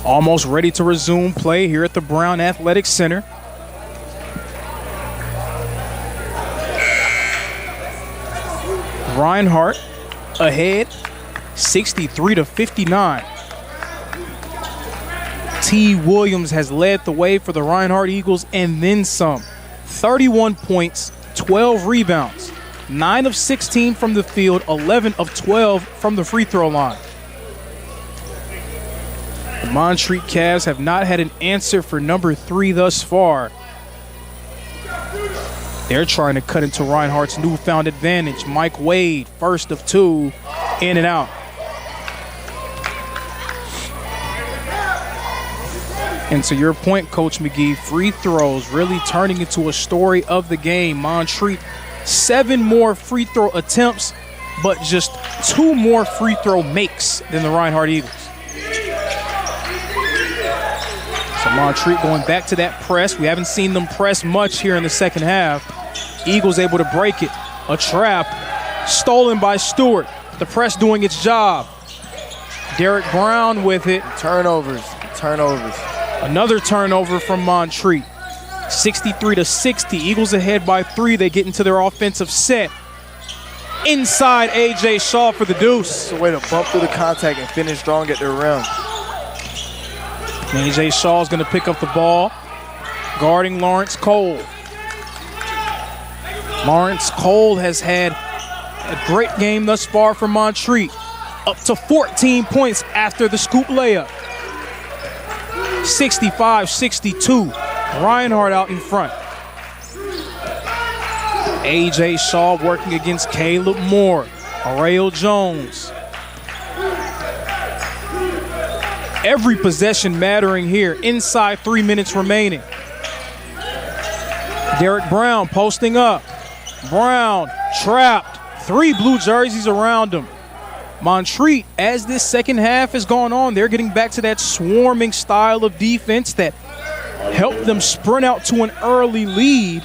[SPEAKER 1] Almost ready to resume play here at the Brown Athletic Center. Reinhardt ahead, 63-59. T. Williams has led the way for the Reinhardt Eagles and then some. 31 points, 12 rebounds, 9 of 16 from the field, 11 of 12 from the free throw line. The Montreat Cavs have not had an answer for number 3 thus far. They're trying to cut into Reinhardt's newfound advantage. Mike Wade, first of 2, in and out. And to your point, Coach McGee, free throws really turning into a story of the game. Montreat, 7 more free throw attempts, but just 2 more free throw makes than the Reinhardt Eagles. So Montreat going back to that press. We haven't seen them press much here in the second half. Eagles able to break it. A trap stolen by Stewart. The press doing its job. Derek Brown with it.
[SPEAKER 2] Turnovers.
[SPEAKER 1] Another turnover from Montreat. 63-60. Eagles ahead by 3. They get into their offensive set. Inside, A.J. Shaw for the deuce.
[SPEAKER 2] It's a way to bump through the contact and finish strong at the rim.
[SPEAKER 1] A.J. Shaw is going to pick up the ball, guarding Lawrence Cole. Lawrence Cole has had a great game thus far for Montreat. Up to 14 points after the scoop layup. 65-62. Reinhardt out in front. A.J. Shaw working against Caleb Moore. Arail Jones. Every possession mattering here. Inside 3 minutes remaining. Derek Brown posting up. Brown trapped. 3 blue jerseys around him. Montreat, as this second half has gone on, they're getting back to that swarming style of defense that helped them sprint out to an early lead.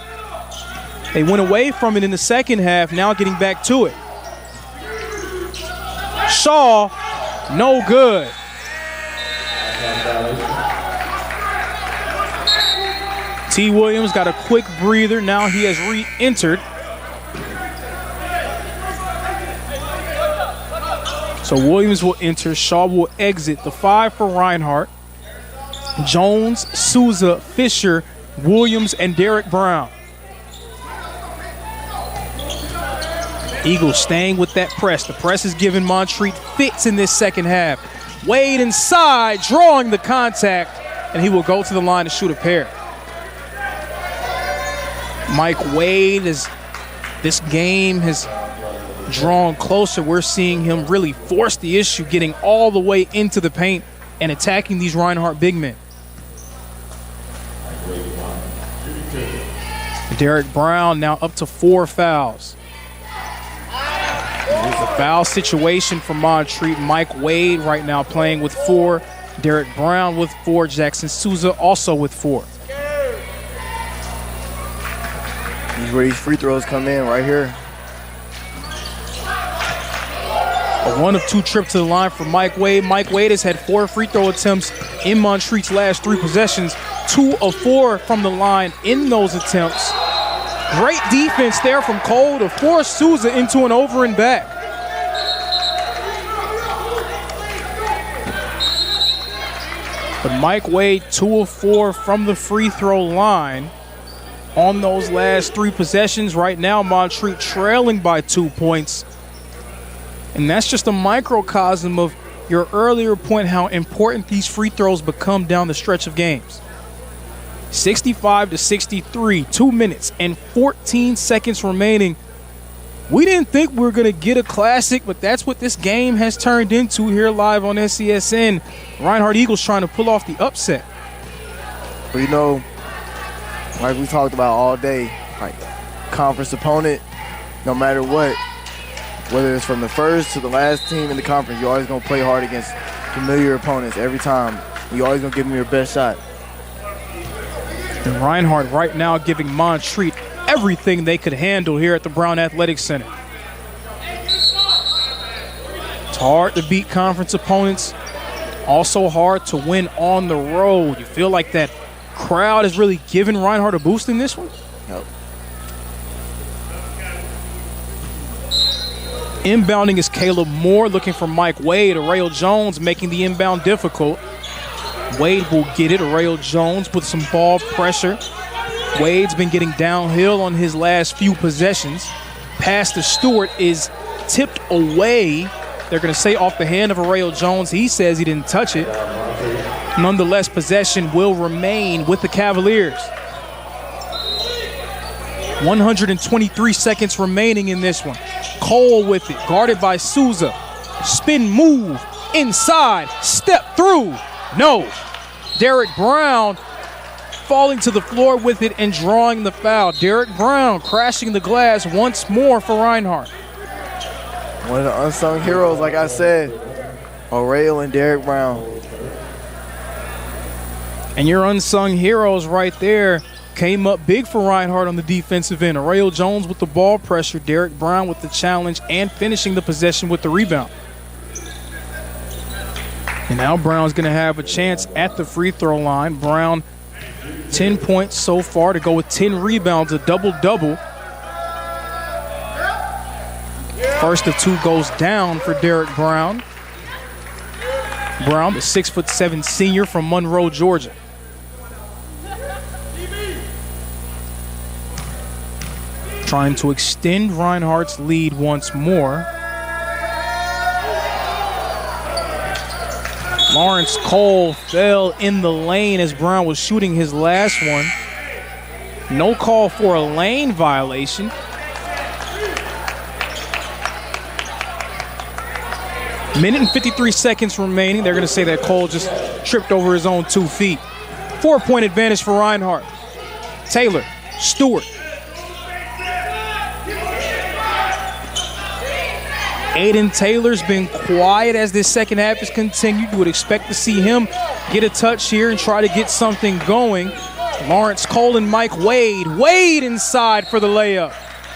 [SPEAKER 1] They went away from it in the second half, now getting back to it. Shaw, no good. T. Williams got a quick breather. Now he has re-entered. So Williams will enter. Shaw will exit. The 5 for Reinhardt. Jones, Souza, Fisher, Williams, and Derek Brown. Eagles staying with that press. The press is giving Montreat fits in this second half. Wade inside, drawing the contact, and he will go to the line to shoot a pair. Mike Wade, as this game has drawn closer, we're seeing him really force the issue, getting all the way into the paint and attacking these Reinhardt big men. Derek Brown now up to 4 fouls. There's a foul situation for Montreat. Mike Wade right now playing with 4. Derek Brown with 4. Jackson Souza also with 4.
[SPEAKER 2] This is where these free throws come in right here.
[SPEAKER 1] A 1 of 2 trip to the line for Mike Wade. Mike Wade has had 4 free throw attempts in Montreat's last 3 possessions. 2 of 4 from the line in those attempts. Great defense there from Cole to force Souza into an over and back. But Mike Wade, 2 of 4 from the free throw line on those last 3 possessions. Right now, Montreat trailing by 2 points. And that's just a microcosm of your earlier point, how important these free throws become down the stretch of games. 65-63, 2 minutes and 14 seconds remaining. We didn't think we were going to get a classic, but that's what this game has turned into here live on SCSN. Reinhardt Eagles trying to pull off the upset.
[SPEAKER 2] But you know, like we talked about all day, like conference opponent, no matter what, whether it's from the first to the last team in the conference, you're always going to play hard against familiar opponents every time. You're always going to give them your best shot.
[SPEAKER 1] And Reinhardt right now giving Montreat everything they could handle here at the Brown Athletic Center. It's hard to beat conference opponents. Also hard to win on the road. You feel like that crowd is really giving Reinhardt a boost in this one?
[SPEAKER 2] Yep.
[SPEAKER 1] Inbounding is Caleb Moore looking for Mike Wade. Arail Jones making the inbound difficult. Wade will get it. Rail Jones with some ball pressure. Wade's been getting downhill on his last few possessions. Pass to Stewart is tipped away. They're going to say off the hand of Rail Jones. He says he didn't touch it. Nonetheless, possession will remain with the Cavaliers. 123 seconds remaining in this one. Cole with it, guarded by Souza. Spin move, inside, step through. No. Derek Brown falling to the floor with it and drawing the foul. Derek Brown crashing the glass once more for Reinhardt.
[SPEAKER 2] One of the unsung heroes, like I said, Aurel and Derek Brown.
[SPEAKER 1] And your unsung heroes right there came up big for Reinhardt on the defensive end. Rail Jones with the ball pressure, Derek Brown with the challenge, and finishing the possession with the rebound. And now Brown's going to have a chance at the free throw line. Brown, 10 points so far to go with 10 rebounds, a double-double. First of two goes down for Derek Brown. Brown, the 6'7" senior from Monroe, Georgia. Trying to extend Reinhardt's lead once more. Lawrence Cole fell in the lane as Brown was shooting his last one. No call for a lane violation. Minute and 53 seconds remaining. They're going to say that Cole just tripped over his own 2 feet. 4-point advantage for Reinhardt. Taylor, Stewart. Aiden Taylor's been quiet as this second half has continued. You would expect to see him get a touch here and try to get something going. Lawrence Cole and Mike Wade. Wade inside for the layup.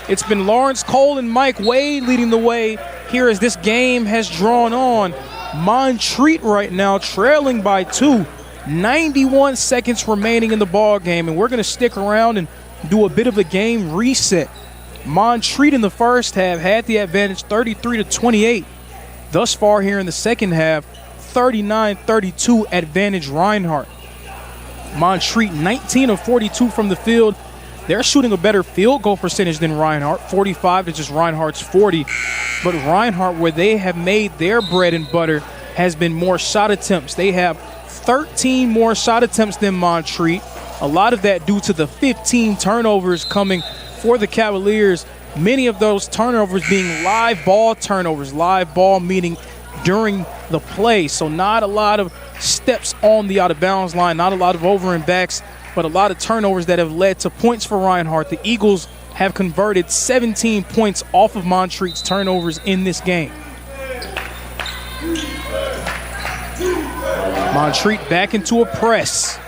[SPEAKER 1] It's been Lawrence Cole and Mike Wade leading the way here as this game has drawn on. Montreat right now trailing by 2. 91 seconds remaining in the ball game, and we're going to stick around and do a bit of a game reset. Montreat in the first half had the advantage 33-28. Thus far here in the second half, 39-32 advantage Reinhardt. Montreat 19 of 42 from the field. They're shooting a better field goal percentage than Reinhardt, 45 to just Reinhardt's 40. But Reinhardt, where they have made their bread and butter, has been more shot attempts. They have 13 more shot attempts than Montreat. A lot of that due to the 15 turnovers coming for the Cavaliers. Many of those turnovers being live ball turnovers. Live ball meaning during the play. So not a lot of steps on the out-of-bounds line, not a lot of over and backs, but a lot of turnovers that have led to points for Reinhardt. The Eagles have converted 17 points off of Montreat's turnovers in this game. Montreat back into a press.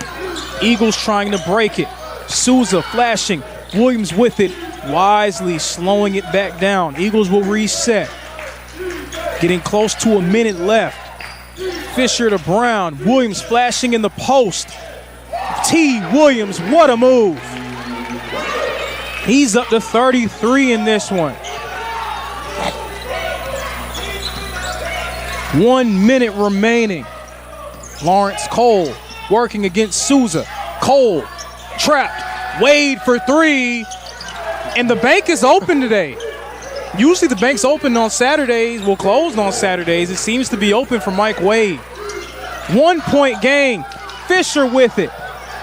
[SPEAKER 1] Eagles trying to break it. Souza flashing. Williams with it, wisely slowing it back down. Eagles will reset. Getting close to a minute left. Fisher to Brown. Williams flashing in the post. T. Williams, what a move. He's up to 33 in this one. 1 minute remaining. Lawrence Cole working against Souza. Cole trapped. Wade for 3. And the bank is open today. Usually the bank's open on Saturdays. Well, closed on Saturdays. It seems to be open for Mike Wade. 1 point game. Fisher with it.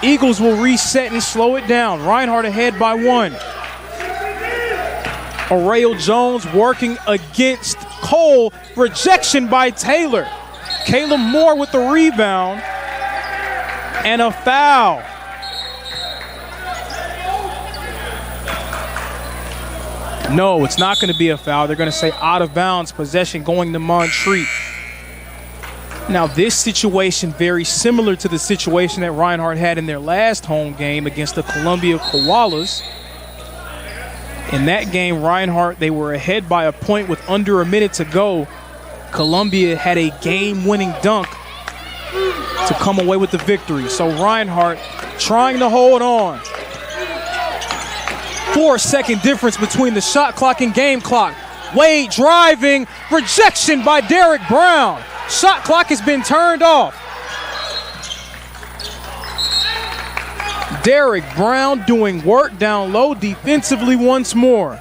[SPEAKER 1] Eagles will reset and slow it down. Reinhardt ahead by 1. Rail Jones working against Cole. Rejection by Taylor. Caleb Moore with the rebound. And a foul. No, it's not going to be a foul. They're going to say out of bounds, possession going to Montreat. Now, this situation very similar to the situation that Reinhardt had in their last home game against the Columbia Koalas. In that game, Reinhardt, they were ahead by a point with under a minute to go. Columbia had a game-winning dunk to come away with the victory. So Reinhardt trying to hold on. 4-second difference between the shot clock and game clock. Wade driving, rejection by Derek Brown. Shot clock has been turned off. Derek Brown doing work down low defensively once more.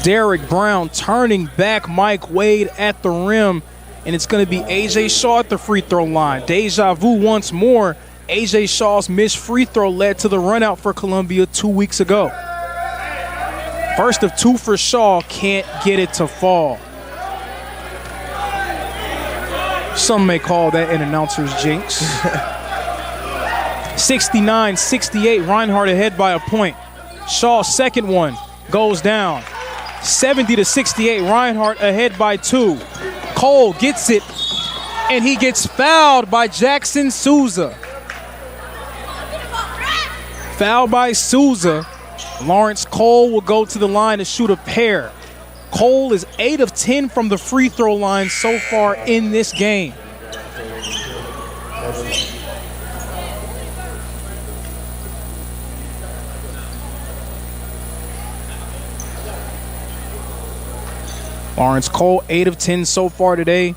[SPEAKER 1] Derek Brown turning back Mike Wade at the rim, and it's going to be A.J. Shaw at the free throw line. Deja vu once more. A.J. Shaw's missed free throw led to the run out for Columbia 2 weeks ago. First of 2 for Shaw, can't get it to fall. Some may call that an announcer's jinx. 69-68, Reinhardt ahead by a point. Shaw's second one goes down. 70-68, Reinhardt ahead by 2. Cole gets it, and he gets fouled by Jackson Souza. Foul by Souza. Lawrence Cole will go to the line to shoot a pair. Cole is 8 of 10 from the free throw line so far in this game. Lawrence Cole, 8 of 10 so far today.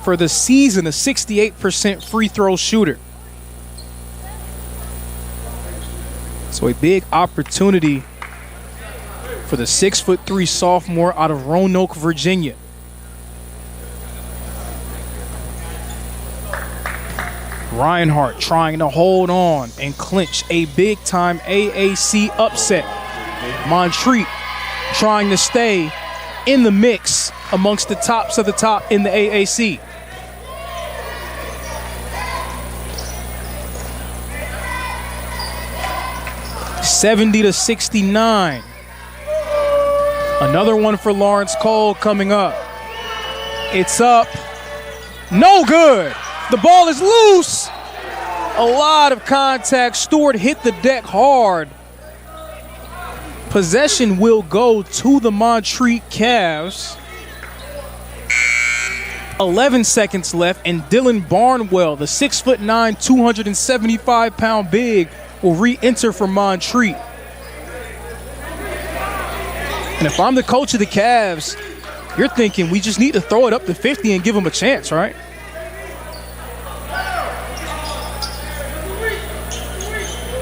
[SPEAKER 1] For the season, a 68% free throw shooter. So a big opportunity for the 6'3" sophomore out of Roanoke, Virginia. Reinhardt trying to hold on and clinch a big-time AAC upset. Montreat trying to stay in the mix amongst the tops of the top in the AAC. (70-69). Another one for Lawrence Cole coming up. It's up. No good. The ball is loose. A lot of contact. Stewart hit the deck hard. Possession will go to the Montreat Cavs. 11 seconds left, and Dylan Barnwell, the 6'9", 275-pound big, will re-enter for Montreat. And if I'm the coach of the Cavs, you're thinking we just need to throw it up to 50 and give them a chance, right?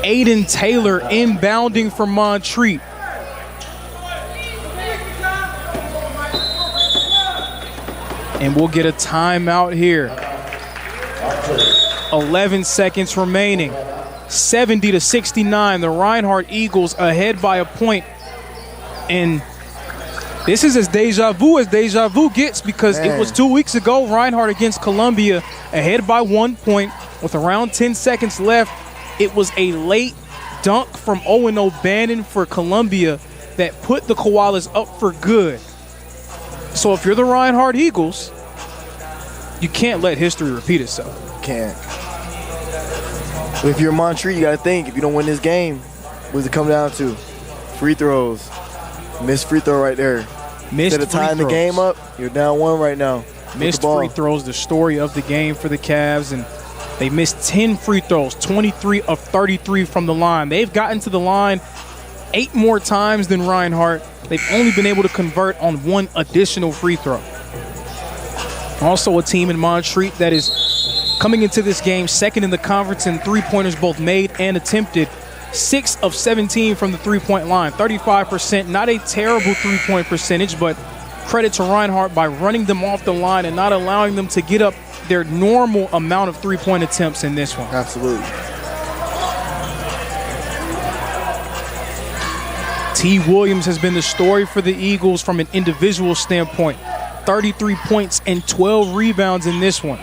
[SPEAKER 1] Aiden Taylor inbounding for Montreat. And we'll get a timeout here. 11 seconds remaining. 70-69. The Reinhardt Eagles ahead by a point. And this is as deja vu gets, because it was 2 weeks ago, Reinhardt against Columbia, ahead by 1 point with around 10 seconds left. It was a late dunk from Owen O'Bannon for Columbia that put the Koalas up for good. So if you're the Reinhardt Eagles, you can't let history repeat itself.
[SPEAKER 2] Can't. But if you're Montreat, you got to think, if you don't win this game, what does it come down to? Free throws. Missed free throw right there. Instead of tying the game up, you're down 1 right now.
[SPEAKER 1] Missed free throws, the story of the game for the Cavs, and they missed 10 free throws, 23 of 33 from the line. They've gotten to the line 8 more times than Reinhardt. They've only been able to convert on 1 additional free throw. Also a team in Montreat that is coming into this game second in the conference in three-pointers both made and attempted. 6 of 17 from the three-point line, 35%. Not a terrible three-point percentage, but credit to Reinhardt by running them off the line and not allowing them to get up their normal amount of three-point attempts in this one.
[SPEAKER 2] Absolutely.
[SPEAKER 1] T. Williams has been the story for the Eagles from an individual standpoint. 33 points and 12 rebounds in this one.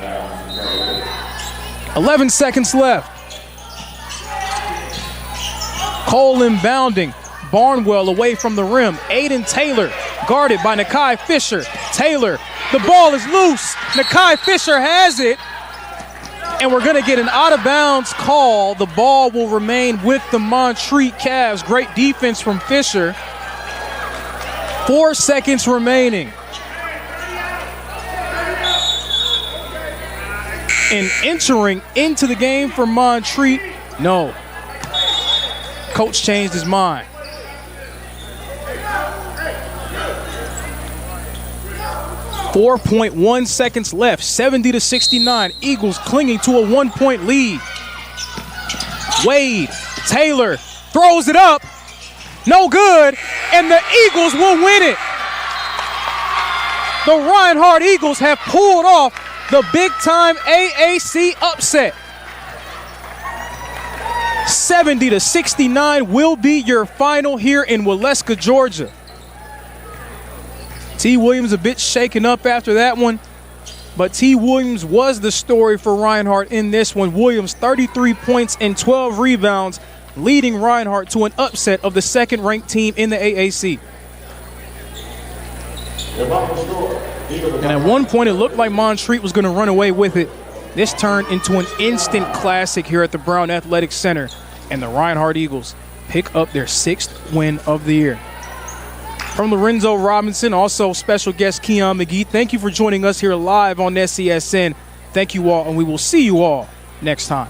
[SPEAKER 1] 11 seconds left. Cole inbounding. Barnwell away from the rim. Aiden Taylor guarded by Nakai Fisher. Taylor, the ball is loose. Nakai Fisher has it. And we're going to get an out-of-bounds call. The ball will remain with the Montreat Cavs. Great defense from Fisher. 4 seconds remaining. And entering into the game for Montreat, no. Coach changed his mind. 4.1 seconds left, 70-69. Eagles clinging to a 1-point lead. Wade, Taylor throws it up. No good, and the Eagles will win it. The Reinhardt Eagles have pulled off the big-time AAC upset. 70-69 will be your final here in Waleska, Georgia. T. Williams a bit shaken up after that one, but T. Williams was the story for Reinhardt in this one. Williams, 33 points and 12 rebounds, leading Reinhardt to an upset of the second-ranked team in the AAC. And at one point, it looked like Montreat was going to run away with it. This turned into an instant classic here at the Brown Athletic Center, and the Reinhardt Eagles pick up their 6th win of the year. From Lorenzo Robinson, also special guest Keon McGee, thank you for joining us here live on SESN. Thank you all, and we will see you all next time.